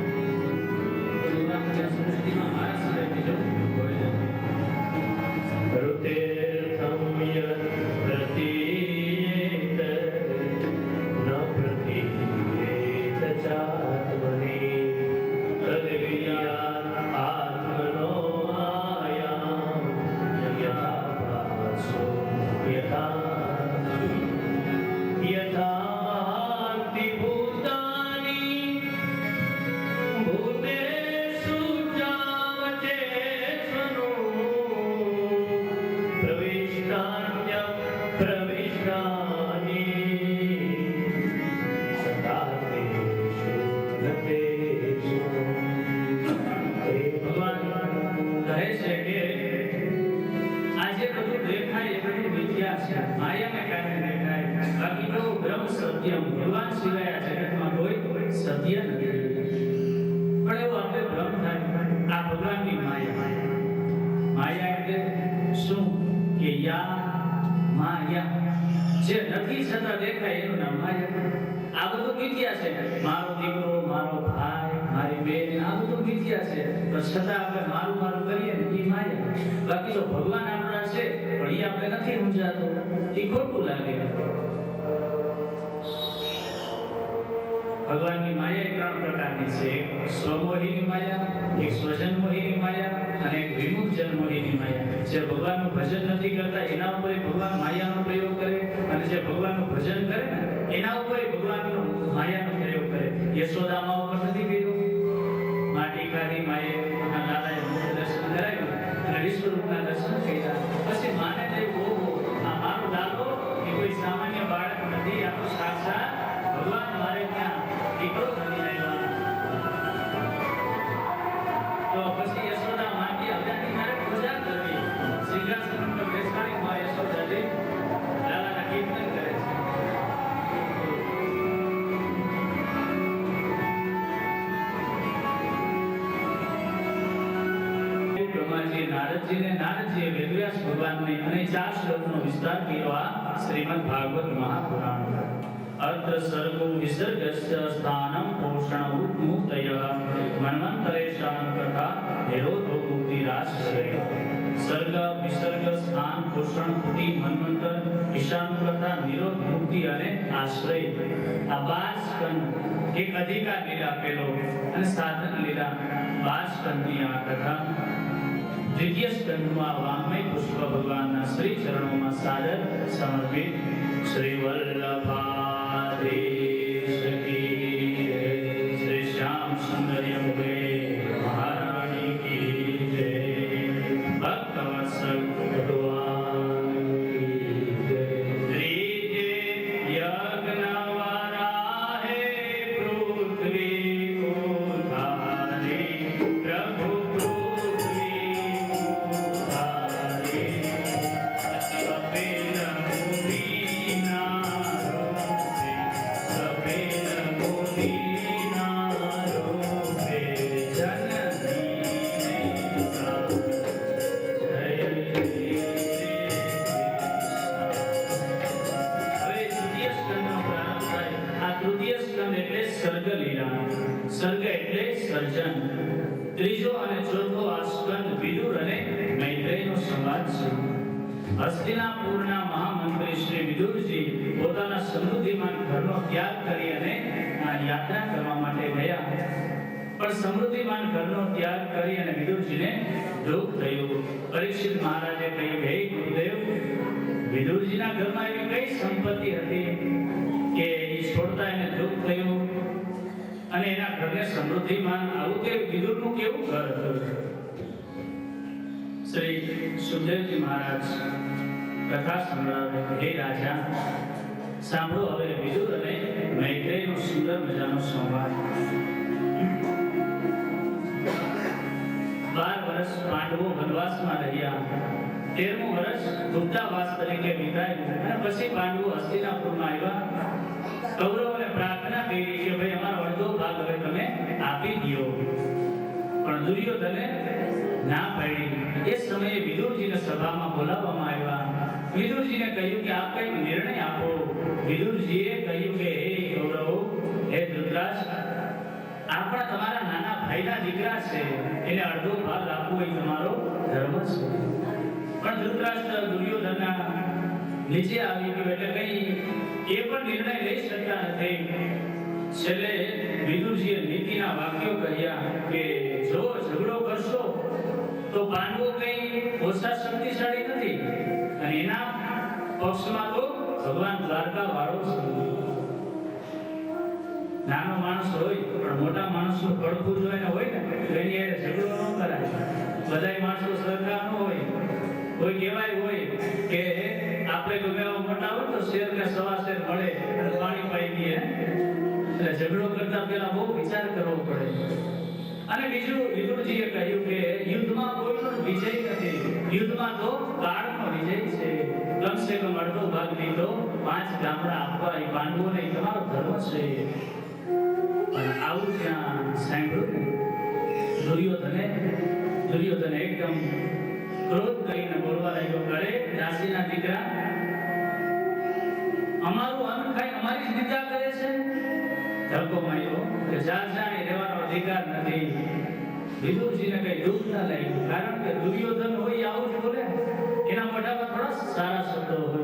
ભગવાનની સૃષ્ટિમાં મારા સિવાય બીજો કોઈ નથી. ऋतेर्थं यत् प्रतीयेत न प्रतीयेत चात्मनि तद्वियात् आत्मनो मायां यथा भासो यथान्ति भूतानि भूतेषु चावचेष्वनु प्रविष्टानि सदातेषु गतेषु. ભગવાન કહે છે કે આજે બધું દેખાય એ બધું મિથ્યા છે, માયાને કારણે દેખાય. બાકી તો બ્રહ્મ સત્યમ, ભગવાન સિવાય આ જગતમાં કોઈ સત્ય નથી. પણ એવો આપણે ભ્રમ થાય. આ ભગવાનની માયા. માયા એટલે શું? કે યા માયા, જે નથી છતાં દેખાય એનું નામ માયા. આ બધું મિથ્યા છે. મારો દીકરો, મારો ભાઈ, મારી બેન, આ બધું મિથ્યા છે. તો છતાં આપણે મારું મારું કરીએ ને એ માયા. બાકી તો ભગવાન આપણા છે પણ એ આપણે નથી સમજાતો, એ ખોટું લાગે. ભગવાનની માયા 3 પ્રકારની છે. એક સ્વમોહિની માયા, એક સ્વજનમોહિની માયા અને એક વિમુખજન મોહિની માયા. જે ભગવાનનું ભજન નથી કરતા એના ઉપર ભગવાન માયાનો પ્રયોગ કરે, અને જે ભગવાનનું ભજન કરે ને એના ઉપર ભગવાનનો માયાનો પ્રયોગ કરે. યશોદા મા ઉપર નથી કર્યો. માટી કાઢી માએ દાદાએ મુખ દર્શન કરાવ્યું અને વિશ્વરૂપના દર્શન કર્યા. પછી માને થયું, ઓહો, આ મારો દાદો એ કોઈ સામાન્ય બાળક નથી, આ તો સાક્ષાત ભગવાન મારે ત્યાં દીકરો બની આવ્યા. તો પછી યશોદા માટી હજારની નારદજીને નારદજીએ વેદવ્યાસ ભગવાનને અને 4 શ્લોકનો વિસ્તાર કર્યો આ શ્રીમદ ભાગવત મહાપુરાણ. અત્ર સર્ગો વિસર્ગસ્ય સ્થાનમ પોષણ મુક્તય મન્વંતરેશાન કથા નિરોધો મુક્તિરાશ્રય. સર્ગ વિસર્ગ સ્થાન પોષણ પુતિ મન્વંતર ઈશાન કથા નિરોધ મુક્તિ અને આશ્રય. આ 12 સ્કંદ એક અધિકાર લીલા આપેલો અને સાધન લીલા 12 સ્કંદની આ કથા. દ્વિતીય સ્કંદમાં વાંગમય પુષ્પ ભગવાનના શ્રી ચરણોમાં સાદર સમર્પિત. શ્રી વલ્લભાધીશ કી જય. શ્રી શ્યામ સુંદર અંબે મહારાણી કી જય. ભક્તવત્સલ ભગવાન કી જય. ત્રીજે યજ્ઞ વરાહે પૃથ્વી ઉદ્ધારે પ્રભુ સર્ગ એટલે સર્જન. ત્રીજો અને ચોથો આ સ્કંદ વિદુર અને મૈત્રેયનો સંવાદ છે. હસ્તિનાપુરના મહામંત્રી શ્રી વિદુરજી પોતાના સમૃદ્ધિમાન ઘરનો ત્યાગ કરી અને આ યાત્રા કરવા માટે ગયા. પણ સમૃદ્ધિમાન ઘરનો ત્યાગ કરી અને વિદુરજીને દુઃખ થયું. પરીક્ષિત મહારાજે કહ્યું, હે ગુરુદેવ, વિદુરજીના ઘરમાં એવી કઈ સંપત્તિ હતી કે એ છોડતા એને દુઃખ થયું અને એના ઘરને સમૃદ્ધિમાન આવું તે વિદુરનું કેવું ઘર હતું? શ્રી સુખદેવજી મહારાજ કથા સંભળાવે, હે રાજા, સાંભળો હવે વિદુર અને મૈત્રેયનો સુંદર મજાનો સંવાદ. 12 વર્ષ પાંડવો વનવાસમાં રહ્યા. 13મું વર્ષ ગુપ્તાવાસ તરીકે વિતાયું અને પછી પાંડવો હસ્તિનાપુરમાં આવ્યા. કૌરવોને પ્રાર્થના કરી કે ભાઈ અમારો અડધો ભાગ હવે તમે આપી દો, પણ દુર્યોધને ના પાડી. એ સમયે વિદુરજીને સભામાં બોલાવવામાં આવ્યા. વિદુરજીને કહ્યું કે આપ કંઈક નિર્ણય આપો. વિદુરજીએ કહ્યું કે હે કૌરવો, હે ધૃતરાષ્ટ્ર, આપણા તમારા નાના ભાઈના દીકરા છે, એને અડધો ભાગ આપવો એ તમારો ધર્મ છે. પણ ધૃતરાષ્ટ્ર દુર્યોધનના નીચે આવી ગયો એટલે કઈ એ પણ નિર્ણય લઈ શકતા નથી. છેલ્લે વિદુરજીએ નીતિના વાક્યો કહ્યા કે જો ઝઘડો કરશો તો પાંડવો કઈ ઓછા શક્તિશાળી નથી અને એના પક્ષમાં તો ભગવાન દ્વારકા વાળો છે. નાનો માણસ હોય પણ મોટા માણસનું પડખું જોઈને હોય ને તો એની હારે ઝઘડો ન કરાય. બધાય માણસો સરખા ન હોય. કોઈ કહેવાય હોય કે આપણે ગમે એવા મોટા હોય તો શેરને સવા શેર મળે અને પાણી પાઈ દઈએ, એટલે ઝઘડો કરતા પહેલા બહુ વિચાર કરવો પડે. અને બીજું વિદુરજીએ કહ્યું કે યુદ્ધમાં કોઈનો વિજય નથી, યુદ્ધમાં તો કાળનો વિજય છે. કમસે કમ અડધો ભાગ લીધો, 5 ગામડા આપવા એ પાંડવોને તમારો ધર્મ છે. અને આવું ત્યાં સાંભળ્યું દુર્યોધને એકદમ ક્રોધ કરીને બોલવા લાગ્યો, અરે દાસીના દીકરા, અમારું અન્ન ખાઈ અમારી જ નિંદા કરે છે. ધક્કો માર્યો કે જાણે રહેવાનો અધિકાર નથી. વિદુરજીને કઈ દુઃખ ના લાગ્યું, કારણ કે દુર્યોધન હોય આવું જ બોલે, એના મોઢામાં થોડા સારા શબ્દો હોય.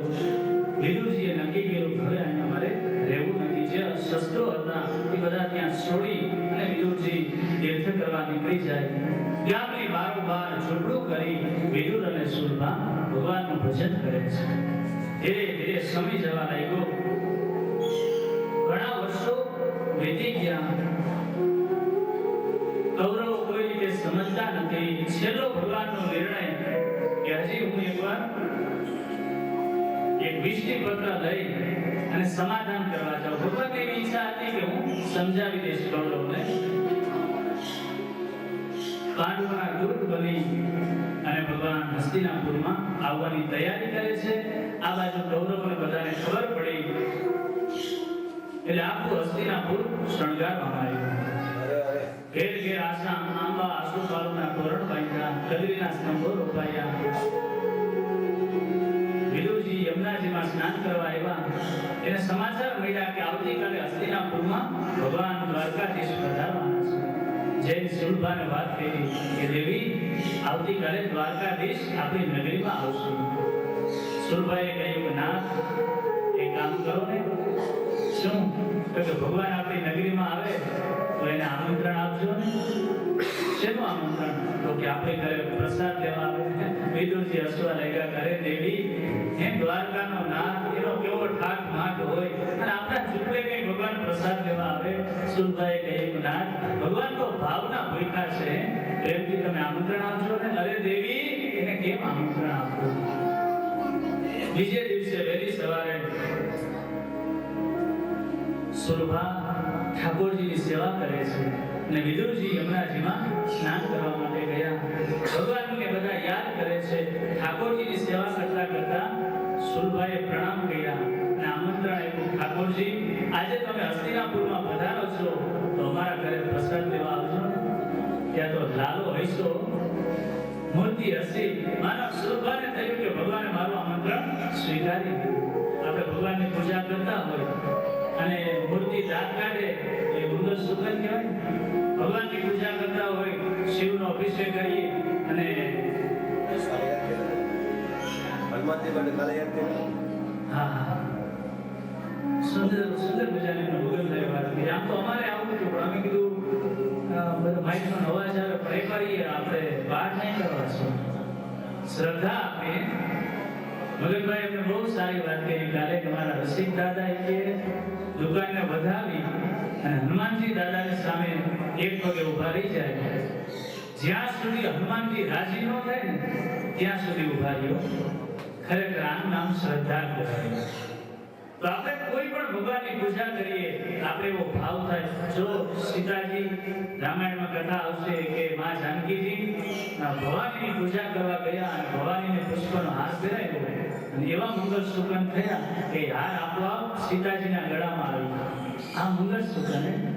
વિદુરજીએ નક્કી કર્યું હવે અહીંયા મારે રહેવું નથી. જે શસ્ત્રો હતા એ બધા ત્યાં છોડી અને વિદુરજી તીર્થ કરવા નીકળી જાય. ગામની બારોબાર ઝૂંપડું કરી વિદુર અને સુરભા ભગવાનનું ભજન કરે છે. ધીરે ધીરે સમય જવા લાગ્યો. ઘણા વર્ષો વીતી ગયા. કૌરવો કોઈ રીતે સમજતા નથી. છેલ્લો ભગવાનનો નિર્ણય કે હજી હું એકવાર એક વિષ્ણુ પત્ર લઈ અને સમાધાન કરવા જાઉં. ભગવાનની એવી ઈચ્છા હતી કે હું સમજાવી દઈશ કૌરવોને. પાંડવોના દૂત બની અને ભગવાન હસ્તિનાપુરમાં આવવાની તૈયારી કરે છે. આ બાજુ કૌરવોને બધાને ખબર પડી એટલે આખું હસ્તિનાપુર શણગારવામાં આવ્યું. ઘેર ઘેર આશા આંબા આસોપાલવના તોરણ બાંધ્યા, કદરીના સ્તંભો રોપાયા. વિદુરજી યમુનાજીમાં સ્નાન કરવા આવ્યા. એને સમાચાર મળ્યા કે આવતીકાલે હસ્તિનાપુરમાં ભગવાન દ્વારકાધીશ પધારવાના છે. જૈન સુલભાને વાત કરી કે દેવી આવતીકાલે દ્વારકાધીશ આપણી નગરીમાં આવશે. સુલભાએ કહ્યું કે ના, એક કામ કરો ને. શું? તો કે ભગવાન આપણી નગરીમાં આવે તો એને આમંત્રણ આપજો ને. શેનું આમંત્રણ? તો કે આપણે ઘરે પ્રસાદ લેવા આવે. વિદુરજી હસવા લાગ્યા, ઘરે દેવી હે દ્વારકાનો નાથ, એનો કેવો ઠાક માઠ હોય અને આપણા ચૂકવે કઈ ભગવાન પ્રસાદ લેવા આવે. સુલભાએ કહ્યું નાથ, ભગવાન તો ભાવના ભૂખ્યા છે, પ્રેમથી તમે આમંત્રણ આપજો ને. અરે દેવી, એને કેમ આમંત્રણ આપવું? બીજે દિવસે વહેલી સવારે સુલભા ઠાકોરજીની સેવા કરે છે અને વિદુરજી યમુનાજીમાં સ્નાન કરવા માટે ગયા. ભગવાનને બધા યાદ કરે છે. ઠાકોરજીની સેવા કરતા કરતા સુલભાએ પ્રણામ કર્યા અને આમંત્રણ આપ્યું, ઠાકોરજી આજે તમે હસ્તિનાપુરમાં પધારો છો તો અમારા ઘરે પ્રસાદ લેવા આવજો. ત્યાં તો લાલો હૈસો મૂર્તિ હસી. માનવ સુલભાને થયું કે ભગવાને મારું આમંત્રણ સ્વીકારી લીધું. આપણે ભગવાનની પૂજા કરતા હોય અને મૂર્તિ દાંત કાઢે એ મંગળ સુગંધ કહેવાય. ભગવાનની પૂજા કરતા હોય, શિવનો અભિષેક કરીએ અને હા સુંદર સુંદર મજાની ભગવાન થાય વાત કરી. આમ તો અમારે આવું હતું પણ અમે કીધું બધા માઇકનો અવાજ આવે પણ એક વાર આપણે વાત નહીં કરવા છો. શ્રદ્ધા આપીએ. મગનભાઈ એમને બહુ સારી વાત કરી કાલે કે મારા રસિક દાદા કે દુકાનને વધાવી અને હનુમાનજી દાદાની સામે એક પગે ઊભા રહી જાય. જ્યાં સુધી હનુમાનજી રાજી ન થાય ને ત્યાં સુધી ઊભા રહ્યો. ખરેખર આનું નામ શ્રદ્ધા કહેવાય. તો આપણે કોઈ પણ ભગવાનની પૂજા કરીએ આપણે એવો ભાવ થાય. જો સીતાજી રામાયણમાં કથા આવશે કે માં જાનકીજી ભવાનીની પૂજા કરવા ગયા અને ભવાનીને પુષ્પનો હાર પહેરાવ્યો અને એવા મંગળ સુગંધ થયા કે હાર આપોઆપ સીતાજીના ગળામાં આવી. આ મંગળ સુગંધ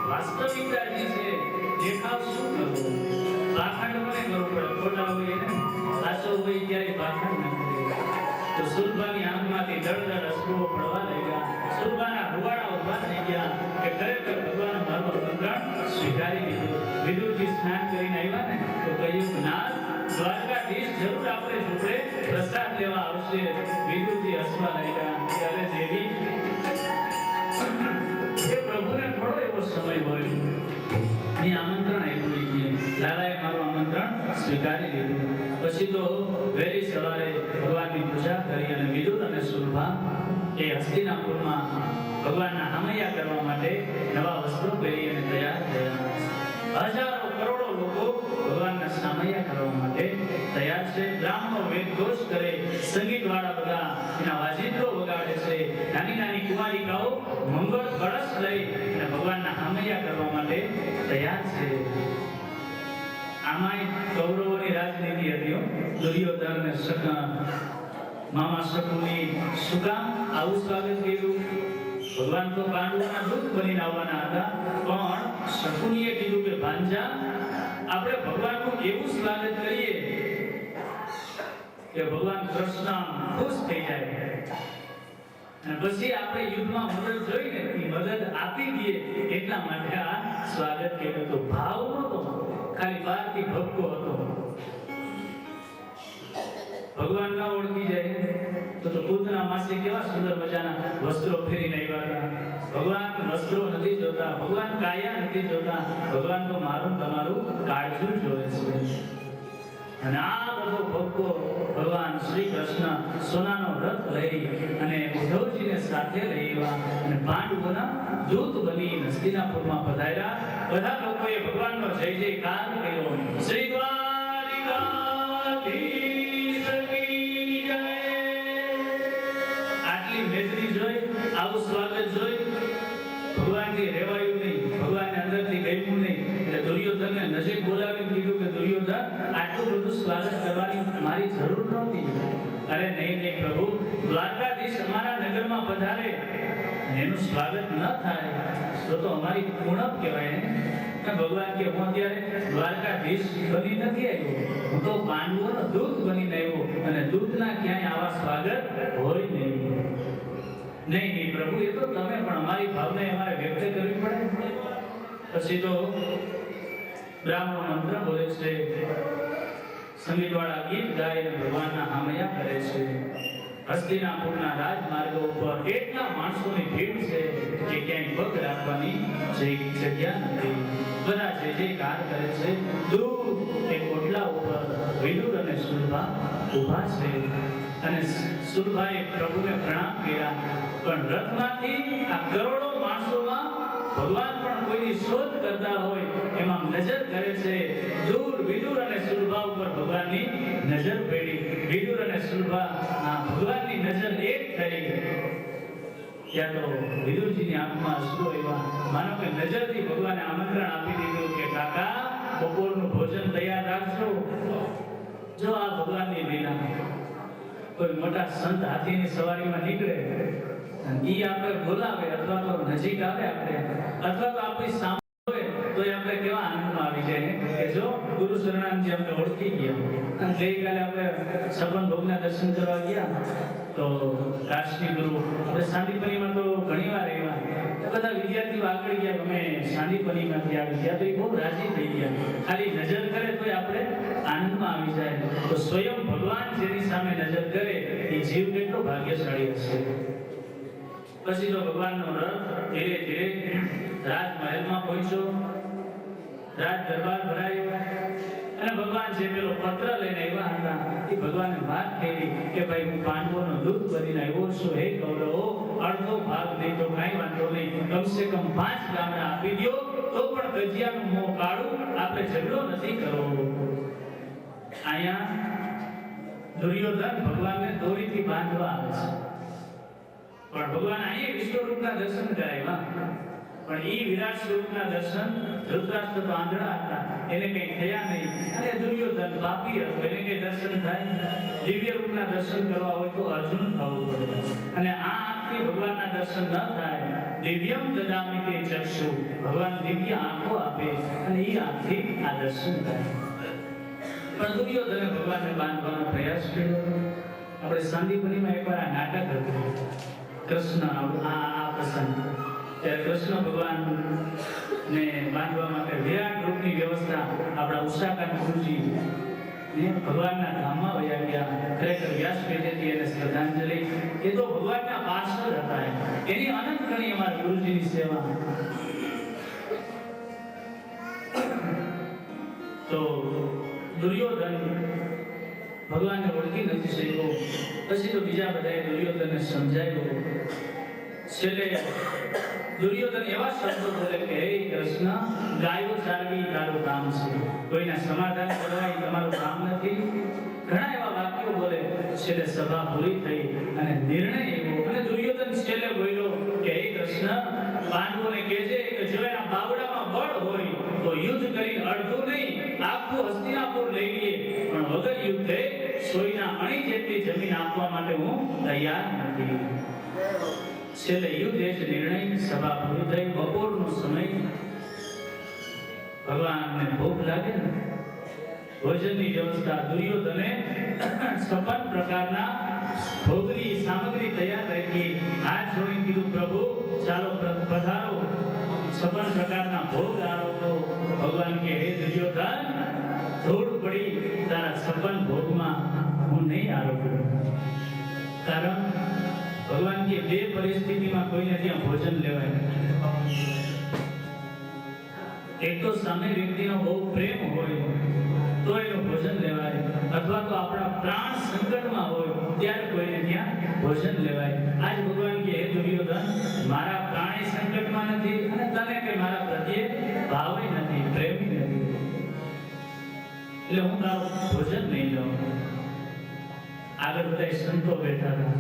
વાસ્તવિકતાજી છે. દેખાવ શું કરવો? પાખંડ મને કરવો પડે. ખોટા હોય ને સાચો હોય ત્યારે પાખંડ ન કરે. તો સુલભાની આંખમાંથી દળદળ અશ્રુઓ પડવા લાગ્યા. સુલભાના રૂવાડા ઉભા થઈ ગયા કે ખરેખર ભગવાન મારું આમંત્રણ સ્વીકારી લીધું. વિદુરજી સ્નાન કરીને આવ્યા ને તો કહ્યું નાથ, દ્વારકાધીશ જરૂર આપણે જોડે પ્રસાદ લેવા આવશે. વિદુરજી હસવા લાગ્યા. ત્યારે દેવી એ પ્રભુને થોડો એવો સમય હોય એ આમંત્રણ આપ્યું છે. લાલાએ મારું આમંત્રણ સ્વીકારી લીધું. પછી તો વહેલી સવારે ભગવાનની પૂજા કરી અને વિદુર અને સુલભા એ હસ્તિનાપુરમાં ભગવાનના હામૈયા કરવા માટે નવા વસ્ત્રો પહેરી અને તૈયાર થયા. હજારો કરોડો લોકો ભગવાનના સામૈયા કરવા માટે તૈયાર છે. બ્રાહ્મણો વેદઘોષ કરે, સંગીતવાળા બધા એના વાજિંત્રો વગાડે છે. નાની નાની કુમારિકાઓ મંગળ કળશ લઈ અને ભગવાનના હામૈયા કરવા માટે તૈયાર છે. આમાંય કૌરવોની રાજનીતિ હતી. દુર્યોધન અને મામા શકુની શું કામ આવું સ્વાગત કર્યું? ભગવાન તો પાંડવોના દૂત બનીને આવવાના હતા, પણ શકુનીએ કીધું કે ભાંજા આપણે ભગવાનનું એવું સ્વાગત કરીએ કે ભગવાન કૃષ્ણ ખુશ થઈ જાય અને પછી આપણે યુદ્ધમાં મદદ જોઈને એ મદદ આપી દઈએ એટલા માટે આ સ્વાગત કર્યું હતું. ભાવ નહોતો, ખાલી બહારથી ભક્કો હતો. ભગવાન ના ઓળખી જાય તો પૂતના માસી કેવા સુંદર મજાના વસ્ત્રો ફેરીને આવ્યા હતા. ભગવાન વસ્ત્રો નથી જોતા, ભગવાન કાયા નથી જોતા, ભગવાન તો મારું તમારું કાળજું જોવે છે. અને આ બધો ભક્તો ભગવાન શ્રી કૃષ્ણ સોનાનો રથ લઈ અને ઉદ્ધવજીને સાથે લઈ આવ્યા અને પાંડવોના દૂત બની હસ્તિનાપુરમાં પધાર્યા. બધા લોકોએ ભગવાનનો જય જયકાર કર્યો. શ્રી દ્વારિકાધીશ કી જય. આટલી મેદની જોઈ, આવું સ્વાગત જોઈ ભગવાનથી રેવાયું નહીં, ભગવાનને અંદરથી ગમ્યું નહીં. એટલે દુર્યોધનને નજીક બોલાવીને કીધું કે દુર્યોધન, આટલું બધું સ્વાગત કરવાની મારી જરૂર નહોતી. અરે નહીં નહીં પ્રભુ, દ્વારકાધીશ અમારા નગરમાં પધારે એનું સ્વાગત ન થાય તો અમારી પૂર્ણપ કહેવાય ને. ભગવાન કે હું અત્યારે દ્વારકાધીશ બની નથી આવ્યો, હું તો પાંડવોનો દૂત બનીને આવ્યો અને દૂતના ક્યાંય આવા સ્વાગત હોય નહીં. નહીં નહીં પ્રભુ, એ તો તમે પણ અમારી ભાવના અમારે વ્યક્ત કરવી પડે. પછી તો બ્રાહ્મણો મંત્ર બોલે છે, સંગીતવાળા ગીત ગાય અને ભગવાનના હામયા કરે છે. હસ્તિનાપુરના રાજમાર્ગો ઉપર એટલા માણસોની ભીડ છે કે ક્યાંય પગ રાખવાની જગ્યા નથી. બધા જય જયકાર કરે છે. દૂર એક ઓટલા ઉપર વિદુર અને સુરભા ઊભા છે અને સુરભાએ પ્રભુને પ્રણામ કર્યા. પણ રથમાંથી આ કરોડો માણસોમાં ભગવાન પણ કોઈની શોધ કરતા હોય એમાં નજર કરે છે. દૂર વિદુર અને સુરભા ઉપર ભગવાનની નજર પડી. વિદુર અને સુરભા આ ભગવાનની નજર એક થઈ. ત્યાં તો વિદુરજીની આંખમાં અશ્રુ આવ્યા. માનો કે નજરથી ભગવાને આમંત્રણ આપી દીધું કે કાકા, બપોરનું ભોજન તૈયાર રાખજો. જો આ ભગવાનની લીલા. કોઈ મોટા સંત હાથીની સવારીમાં નીકળે ઈ આપણે બોલાવે અથવા તો નજીક આવે આપણે અથવા તો આપણી સામે હોય તો આપણે કેવા આનંદમાં આવી જાય કે જો ગુરુ શરણાનંદજી અમને ઓળખી ગયા. અને ગઈકાલે આપણે સપન ભોગના દર્શન કરવા ગયા તો કાશી ગુરુ આપણે સાંદીપનીમાં તો ઘણી વાર આવ્યા. બધા વિદ્યાર્થીઓ આગળ ગયા, અમે સાંદીપનીમાંથી આવી ગયા તો એ બહુ રાજી થઈ ગયા. ખાલી નજર કરે તો આપણે આનંદમાં આવી જાય. તો સ્વયં ભગવાન જેની સામે નજર કરે એ જીવ કેટલો ભાગ્યશાળી હશે. પછી તો ભગવાનનો રથ ધીરે ધીરે રાજમહેલમાં પહોંચ્યો. રાજ દરબાર ભરાયો અને ભગવાન જે પેલો પત્ર લઈને આવ્યા હતા એ ભગવાનને વાત કરી કે ભાઈ હું પાંડવોનો દૂત બનીને આવ્યો છું. હે કૌરવો, અડધો ભાગ દઈ તો કાંઈ વાંધો નહીં, કમસે કમ 5 ગામડા આપી દો તો પણ ગજિયાનું મોં કાઢું, આપણે ઝઘડો નથી કરવો. અહીંયા દુર્યોધન ભગવાનને દોરીથી બાંધવા આવે છે. પણ ભગવાન અહીંયા વિશ્વરૂપના દર્શન કરાવ્યા. પણ એ વિરાટ સ્વરૂપના દર્શન ધૃતરાષ્ટ્ર તો આંધળા હતા, એને કંઈ થયા નહીં. અને દુર્યોધન પાપી હતો, એને કંઈ દર્શન થાય. દિવ્ય રૂપના દર્શન કરવા હોય તો અર્જુન થવું પડે. અને આ આંખથી ભગવાનના દર્શન ન થાય. દિવ્યમ દદામિ તે ચક્ષુ, ભગવાન દિવ્ય આંખો આપે અને એ આંખથી આ દર્શન થાય. પણ દુર્યોધને ભગવાનને બાંધવાનો પ્રયાસ કર્યો. આપણે સાંદીપનીમાં એકવાર આ નાટક હતું કૃષ્ણ આ પ્રસંગ. ત્યારે કૃષ્ણ ભગવાન ને બાંધવા માટે વિરાટ રૂપની વ્યવસ્થા આપણા ઉષાકાંત ગુરુજી ભગવાનના ધામમાં વયા ગયા. ખરેખર વ્યાસપીઠેથી એને શ્રદ્ધાંજલિ. એ તો ભગવાનના પાર્ષદ હતા. એની અનંત ઘણી અમારા ગુરુજીની સેવા. તો દુર્યોધન ભગવાનને ઓળખી નથી શક્યો. પછી તો બીજા બધાએ દુર્યોધનને સમજાવ્યો. છેલ્લે દુર્યોધન એવા શબ્દો બોલે કે હે કૃષ્ણ, ગાયો ચારવી તારું કામ છે, કોઈના સમાધાન કરવા એ તમારું કામ નથી. ઘણા એવા વાક્યો બોલે. છેલ્લે સભા પૂરી થઈ અને નિર્ણય એવો. અને દુર્યોધન છેલ્લે બોલ્યો કે હે કૃષ્ણ, પાંડવોને કહેજે કે જો એના બાવડામાં બળ હોય તો યુદ્ધ કરી અડધું નહીં આખું હસ્તિનાપુર લઈ લઈએ, પણ વગર યુદ્ધે સોયના અણી જેટલી જમીન આપવા માટે હું તૈયાર નથી. છેલ્લે યુદ્ધ એ જ નિર્ણય સભા પૂરી થઈ બપોરનો સમય ભગવાનને ભૂખ લાગે ને ભોજનની વ્યવસ્થા દુર્યોધને 56 પ્રકારના ભોગની સામગ્રી તૈયાર રાખી હાથ જોડી કીધું પ્રભુ ચાલો પધારો 56 પ્રકારના ભોગ આરોગો ભગવાન કે હે દુર્યોધન ધૂળ પડી તારા 56 ભોગમાં હું નહીં આરોગું કારણ ભગવાન કે બે પરિસ્થિતિમાં કોઈને ત્યાં ભોજન લેવાય એક તો સામે વ્યક્તિનો બહુ પ્રેમ હોય તો એનું ભોજન લેવાય અથવા તો આપણા પ્રાણ સંકટમાં હોય ત્યારે કોઈને ત્યાં ભોજન લેવાય આજ ભગવાન કે હે દુર્યોધન મારા પ્રાણી સંકટમાં નથી અને તને કે મારા પ્રત્યે ભાવ નથી પ્રેમ નથી એટલે હું તારું ભોજન નહીં લઉં આગળ બધા સંતો બેઠા હતા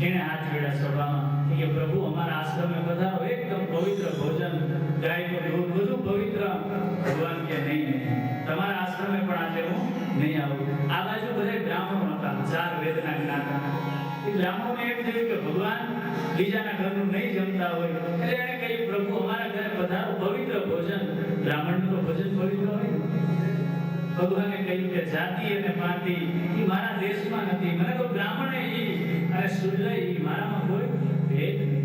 એને હાથ જોડ્યા સભામાં કે પ્રભુ અમારા આશ્રમે પધારો એકદમ પવિત્ર ભોજન ગાયનું દૂધ બધું પવિત્ર ભગવાન કે નહીં તમારા આશ્રમે પણ આજે હું નહીં આવું આ બાજુ બધા બ્રાહ્મણો હતા 4 વેદના જ્ઞાતા એ બ્રાહ્મણોને એમ થયું કે ભગવાન બીજાના ઘરનું નહીં જમતા હોય એટલે એણે કહ્યું પ્રભુ અમારા ઘરે પધારો પવિત્ર ભોજન બ્રાહ્મણનું તો ભોજન પવિત્ર હોય ભગવાને કહ્યું કે જાતિ અને પાતિ એ મારા દેશમાં નથી મને તો બ્રાહ્મણે ઈ અને શુદ્ધ ઈ મારામાં કોઈ ભેદ નથી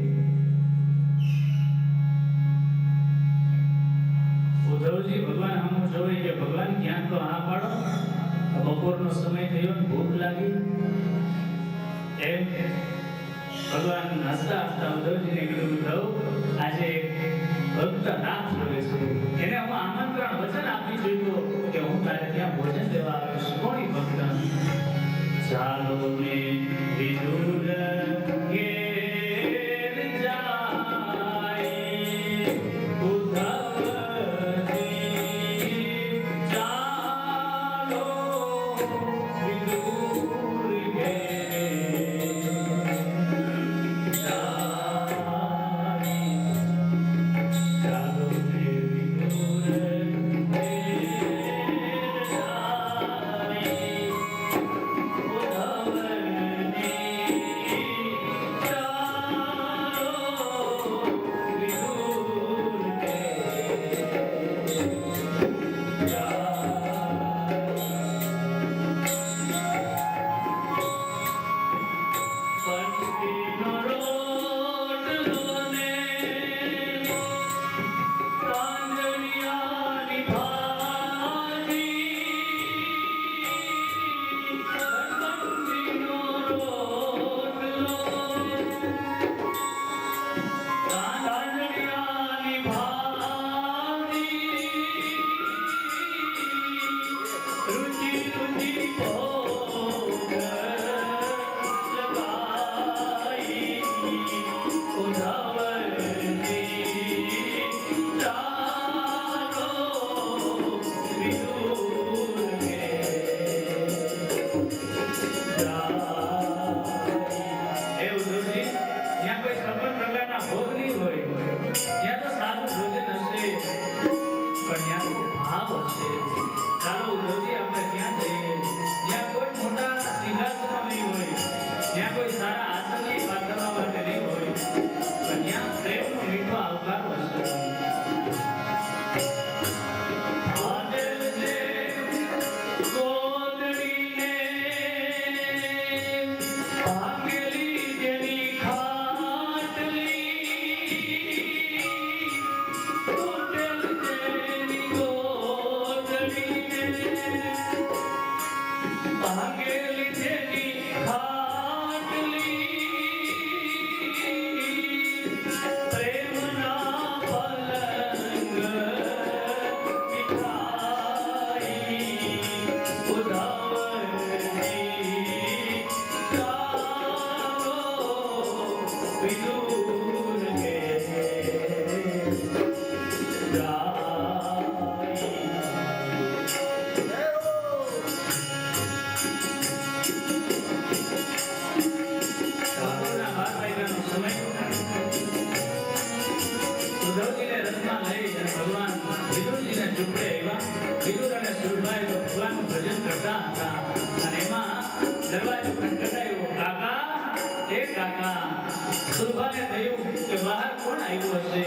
ઉદ્ધવજી ભગવાન હમ જોઈ કે ભગવાન ક્યાં તો આ પાડો બપોરનો સમય થયો ને ભૂખ લાગી એમ ભગવાન હસતા હસતા ઉદ્ધવજીને કીધું ઉદ્ધવ આજે ભક્ત રાત જોડે છે એને હું આમંત્રણ વચન આપી જોયું કે હું તારે ત્યાં ભોજન લેવા આવ્યો છું કોની ભક્ત ચાલો ને વિદુર ઘેર જાય ઉદ્ધવજી ચાલો વિદુર ઘેર ચાલો ને વિદુર સુરભાને થયું કે બહાર કોણ આવ્યું હશે?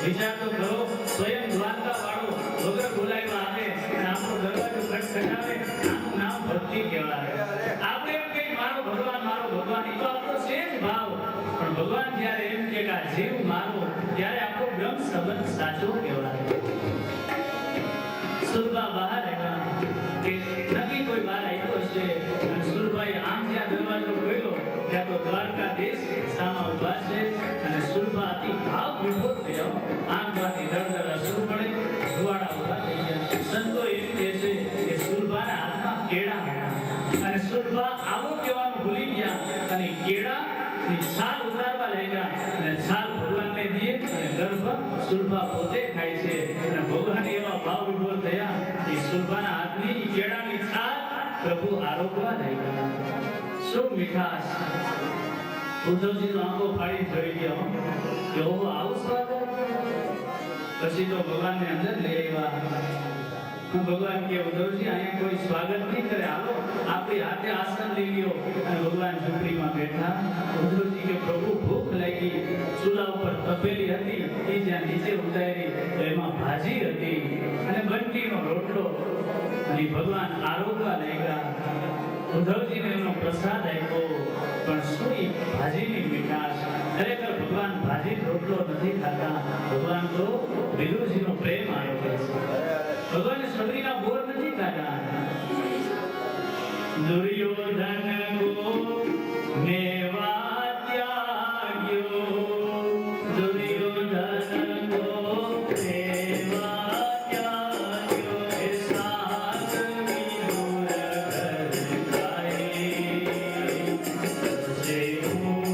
વિચાર તો કરો, સ્વયં દ્વારકા વાળો વગર બોલાવ્યા આવે અને આપણો દરવાજો ખટખટાવે, આનું નામ ભક્તિ કહેવાય. આપણે એમ કહીએ મારો ભગવાન, એ તો આપણો છે જ ભાવ. પણ ભગવાન જ્યારે એમ કે આ જીવ મારો, ત્યારે આપણો બ્રહ્મ સંબંધ સાચો કહેવાય. સુરભા બહાર આવ્યા કે નક્કી કોઈ બહાર આવ્યો હશે, અને સુરભાઈ આમ જ્યાં દરવાજો ખોલ્યો ત્યાં તો દ્વારકાધીશ સામા ઊભા છે. અને સુરભા અતિ ભાવ વિભોર થયો, આંખમાંથી દળદળ અશ્રુ પડે, રૂવાડા ઊભા થઈ ગયા. સંતો એમ કહે છે કે સુરભાના હાથમાં કેળા હતા, અને સુરભા આવું કહેવાનું ભૂલી ગયા અને કેળાની છાલ ઉતારવા લાગ્યા. અને છાલ ભગવાનને દીએ અને ગર્ભ સુરભા પોતે ખાય છે. અને ભગવાન એવા ભાવ વિભોર થયા કે સુરભાના હાથની કેળાની છાલ પ્રભુ આરોગવા લાગ્યા. શું મીઠાશ! ઉદ્ધવજીનો આંખો ફાડી જોઈ ગયો કે ઓહો આવું સ્વાગત. પછી તો ભગવાનને અંદર લઈ આવ્યા. ભગવાન કે ઉદ્ધવજી અહીંયા કોઈ સ્વાગત નહીં કરે, આવો આપણી હાથે આસન લઈ લ્યો. અને ભગવાન ઝૂંપડીમાં બેઠા. ઉદ્ધવજી કે પ્રભુ ભૂખ લાગી, ચૂલા ઉપર તપેલી હતી એ જ્યાં નીચે ઉતારી તો એમાં ભાજી હતી અને બંટીનો રોટલો. અને ભગવાન આરોગવા લાગ્યા. ઉદ્ધવજીને એનો પ્રસાદ આપ્યો. પણ શું એ ભાજીની મીઠાશ! ખરેખર ભગવાન ભાજી રોટલો નથી ખાતા, ભગવાન તો વિદુરજીનો પ્રેમ આરોગે છે. ભગવાને સબરીના બોર નથી કાઢા. દુર્યોધન કો મેવા ત્યાગ્યો, દુર્યોધન કો મેવા ત્યાગ્યો, એ સાત વિદુર ઘર જાય. જે ઊંચી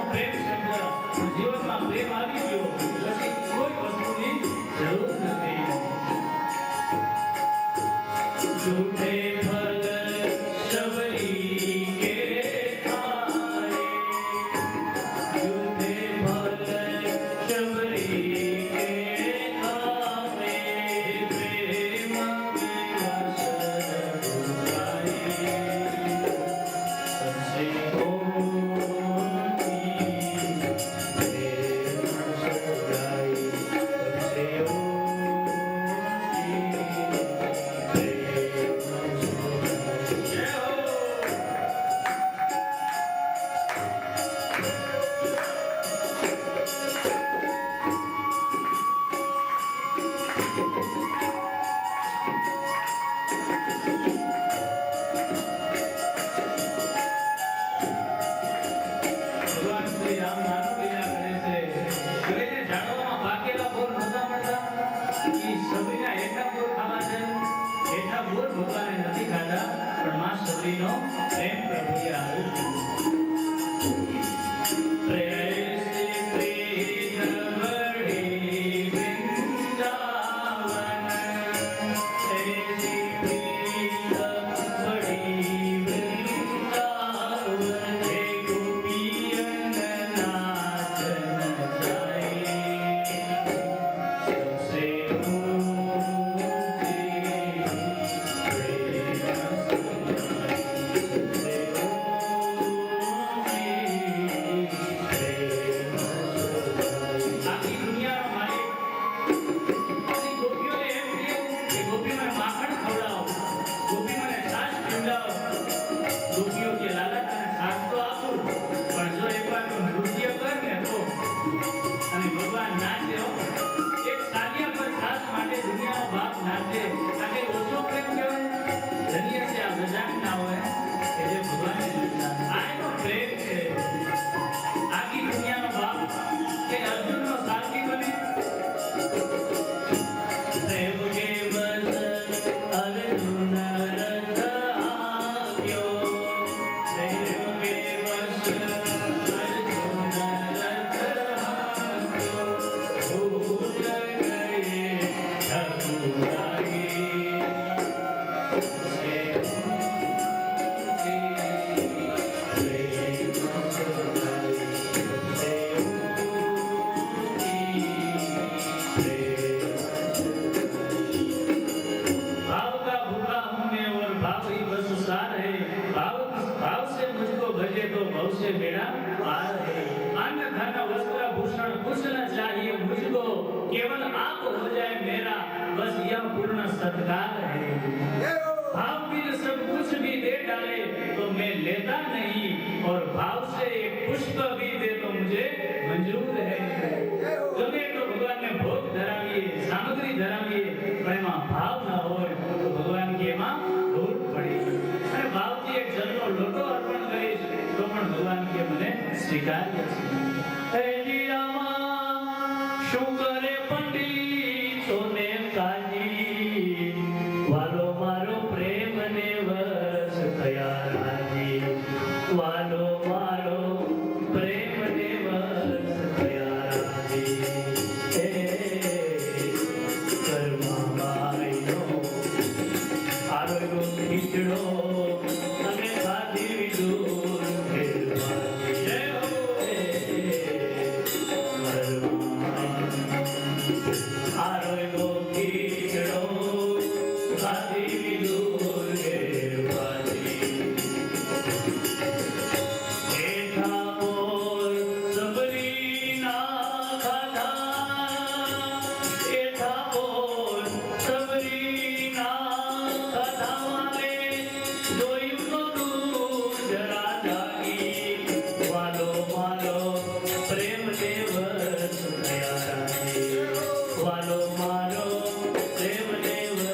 પ્રેમ સગાઈ, જે જીવનમાં પ્રેમ આવી ગયો પછી કોઈ વસ્તુની જરૂર નથી. झूठे फल शबरी के खाए, झूठे फल शबरी के खाए, प्रेम मेरा शरण गाए. सबसे ભગવાને નથી ખાધા, પણ માં સબરીનો પ્રેમ પ્રભુએ આપ્યો. પ્રેયસે પ્રીત બઢી વૃંદાવન, પ્રેયસે પ્રીત બઢી વૃંદાવન, હે ગોપીયન નાચન જાય. સબસે Hallelujah. भाव का भूखा हूँ मैं और भाव ही बस सार है भाव भाव से मुझको भजे तो भव से मेरा पार है अन्न धन वस्त्र भूषण कुछ न चाहिए मुझको केवल आप हो जाए मेरा बस यह पूर्ण सत्कार है भाव बिन सब कुछ भी दे डाले तो मैं लेता नहीं और भाव से एक पुष्प भी दे तो मुझे मंजूर है गमे तो भगवान ने भोग धरावीए सामग्री धरावीए પણ એમાં ભાવ ન હોય તો ભગવાન કે એમાં ધૂળ પડી અને ભાવથી એક જલનો લોટો અર્પણ કરીશ તો પણ ભગવાન કે મને સ્વીકાર્ય છે હે જીરામાં શું કરે પંડિતોને કાજી વાલો મારો પ્રેમ ને વસ થયા રાજી વાલો મારો પ્રેમ ને વસ થયા રાજી હે કર્માબાઈનો આરોગ્ય ખીચડો અને ખાધી વિદુર ફેરવાજી જય હો આરોગ્ય ખીચડો ખાધી વિદુર ફેરવાજી એઠા બોલ સબરીના ખાધા એઠા બોલ સબરીના ખાધા વાલે જોયું નહોતું જરા જાગી વાલો માલો પ્રેમ દેવસ થયા રાજી વાલો મારો પ્રેમ દેવસ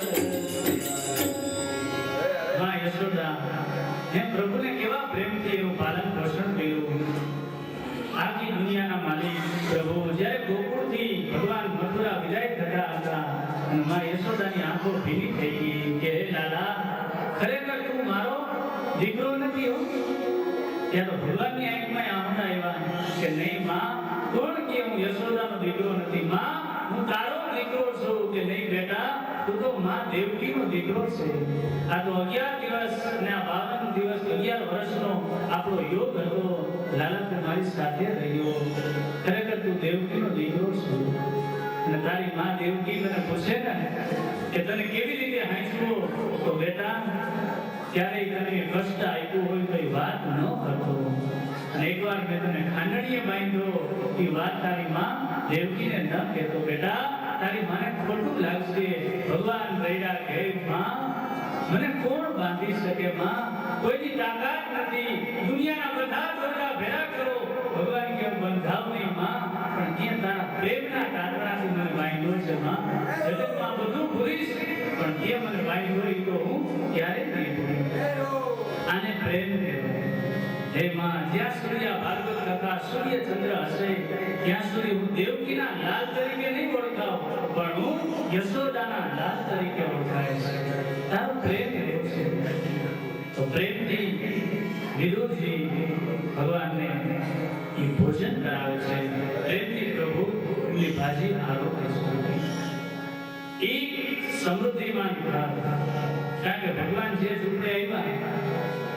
માં યશોદા હે પ્રભુને કેવા પ્રેમથી એનું પાલન પોષણ કર્યું આખી દુનિયાના માલિક પ્રભુ જ્યારે ગોકુળથી ભગવાન મથુરા વિદાય થતા હતા અને માં યશોદાની આંખો ભીની થઈ ગઈ કે હે લાલા ખરેખર તું મારો દીકરો નથી હો ત્યાં તો ભગવાનની આંખમાં આંખના આવ્યા કે નહીં માં કોણ કે હું યશોદાનો દીકરો નથી માં હું તારો દીકરો છું કે નહીં બેટા તું તો માં દેવકીનો દીકરો છે આ તો 11 દિવસ અને આ 52 દિવસ 11 વર્ષનો આપણો યોગ હતો લાલા તું મારી સાથે રહ્યો ખરેખર તું દેવકીનો દીકરો છું અને તારી માં દેવકી મને પૂછે ને કે તને કેવી રીતે હાંચવો તો બેટા ક્યારેય તને કષ્ટ આપ્યું હોય તો એ વાત ન કરતો અને એકવાર મેં તને ખાંડણીએ બાંધ્યો એ વાત તારી માં દેવકીને ન કહેતો બેટા તારી માને ખોટું લાગશે ભગવાન રૈડા કહે માં મને કોણ બાંધી શકે માં કોઈની તાકાત નથી દુનિયાના બધા દોરડા ભેરા કરો ભગવાન કે બંધાવ નહીં માં પણ ત્યાં તારા પ્રેમના કાંકરાથી મને બાંધ્યો છે માં જગતમાં બધું ભૂલીશ પણ જે મને બાંધ્યો એ તો હું ક્યારેય નહીં ભૂલીશ આને પ્રેમ કહેવાય હે માં જ્યાં સુધી આ ભાગવત કથા સૂર્ય ચંદ્ર હશે ત્યાં સુધી હું દેવકીના લાલ તરીકે નહીં ઓળખાવ પણ હું યશોદાના લાલ તરીકે ઓળખાઈશ તારો પ્રેમ એવો છે તો પ્રેમથી વિદુરજી ભગવાનને એ ભોજન કરાવે છે પ્રેમથી પ્રભુ એમની ભાજી આરોપે છે એ સમૃદ્ધિમાં ભાગ કારણ કે ભગવાન જે ઝૂંપડે આવ્યા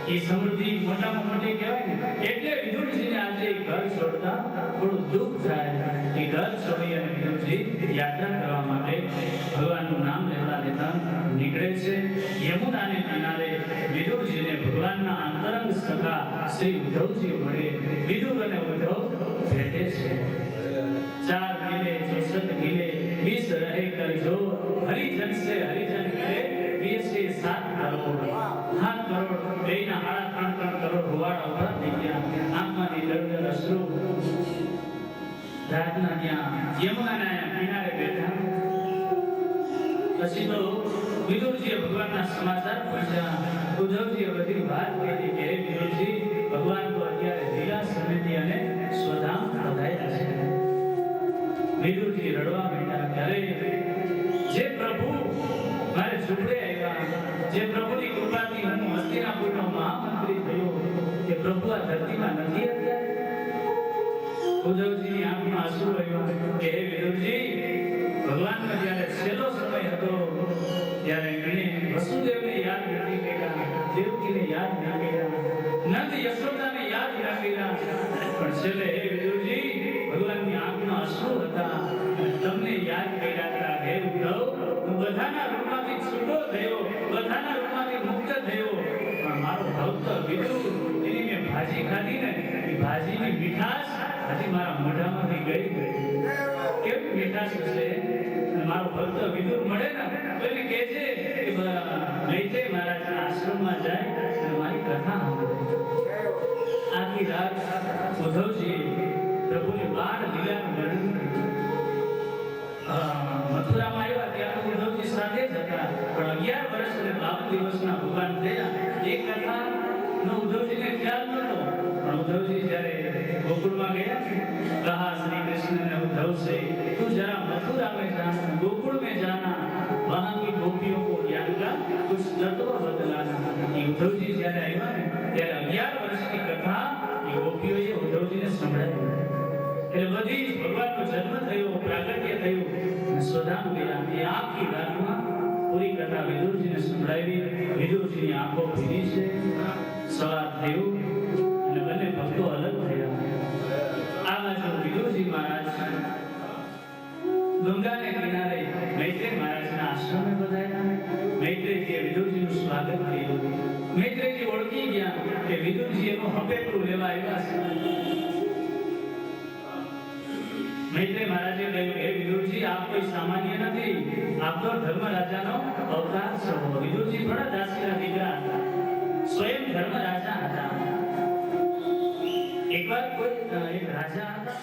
એ સમૃદ્ધિ મોટામાં મોટી કહેવાય ને એટલે વિદુરજીને આજે એ ઘર છોડતા થોડું દુઃખ થાય એ ઘર છોડી અને વિદુરજી યાત્રા કરવા માટે ભગવાનનું નામ લેતા લેતા નીકળે છે યમુનાને કિનારે વિદુરજીને ભગવાનના અંતરંગ સખા શ્રી ઉદ્ધવજી મળે વિદુર અને ઉદ્ધવ ભેટે છે 4 ગીલે 64 ગીલે 20 રહે કર જો હરિજન સે હરિજન મિલે 20 से 7 करोड़ 7 करोड़ बेना 3.5 करोड़ હોવાડા ઉભા થઈ ગયા આંખમાંથી દળદળ અશ્રુ રાતના ત્યાં યમુનાના કિનારે બેઠા પછી તો વિદુરજીએ ભગવાનના સમાચાર પૂછ્યા ઉદ્ધવજીએ બધી વાત કરી કે હે વિદુરજી ભગવાન તો અત્યારે લીલા સમિતિ અને સ્વધામ પધાર્યા છે વિદુરજી રડવા માંડ્યા કે અરે જે પ્રભુ મારે ઝૂંપડે આવ્યા જે પ્રભુની કૃપાથી હું હસ્તિનાપુરનો મહામંત્રી થયો એ પ્રભુ આ ધરતીમાં નથી અત્યારે ઉદ્ધવજીની આંખમાં આંસુ આવ્યા કે હે વિદુરજી ભગવાનનો જ્યારે છેલ્લો સમય હતો વસુદેવને યાદ નથી કર્યા, દેવકીને યાદ ના કર્યા, નંદ યશોદાને યાદ ના કર્યા, પણ છેલ્લે હે વિદુરજી ભગવાનની આંખમાં અશ્રુ હતા અને તમને યાદ કર્યા હતા. હે ઉદ્ધવ, હું બધાના રૂપમાંથી છૂટો થયો, બધાના રૂપમાંથી મુક્ત થયો, પણ મારો ભક્ત વિદુર એની મેં ભાજી ખાધી ને, એ ભાજીની મીઠાશ હજી મારા મોઢામાંથી ગઈ. કેવી મીઠાશ છે. અને મારો ભક્ત વિદુર મળે ને તો એને કહેજે કે મૈત્રેય મહારાજના આશ્રમમાં જાય અને મારી કથા સાંભળે. આખી રાત ઉદ્ધવજી પ્રભુની બાળ લીલાનું વર્ણન કર્યું. મથુરામાં આવ્યા ત્યારે ઉદ્ધવજી સાથે જ હતા, પણ 11 વર્ષ અને 52 દિવસના ભગવાન થયા. એ કથાનો ઉદ્ધવજીને ખ્યાલ નહોતો, પણ ઉદ્ધવજી જ્યારે ગોકુળમાં ગયા, કહા શ્રી કૃષ્ણને ઉદ્ધવ से तू जरा मथुरा में जाना, गोकुल में जाना, वहां की गोपियों को ज्ञान का कुछ तत्व बतलाना. ये उद्धवजी જ્યારે આવ્યા ને ત્યારે 11 વર્ષની કથા એ ગોપીઓએ ઉદ્ધવજીને સંભળાવી. એટલે બધી જ ભગવાનનો જન્મ થયો, પ્રાગટ્ય થયું અને સ્વધામ ગયા. એ આખી રાતમાં પૂરી કથા વિદુરજીને સંભળાવી. વિદુરજીની આંખો ભીની છે. સવાર થયું અને બંને ભક્તો અલગ થયા. આ બાજુ વિદુરજી મહારાજ ગંગાને કિનારે મૈત્રેય મહારાજના આશ્રમે પધાર્યા. મૈત્રેયજીએ વિદુરજીનું સ્વાગત કર્યું. મૈત્રેયજી ઓળખી ગયા કે વિદુરજી એનું હપેકડું લેવા આવ્યા છે. મૈત્રેય મહારાજે કહ્યું, હે વિદુરજી, આપ કોઈ સામાન્ય નથી, આપ તો ધર્મરાજાનો અવતાર છો. વિદુરજી થોડા દાસીના દીકરા હતા, સ્વયં ધર્મરાજા હતા. એકવાર કોઈ એક રાજા હતા,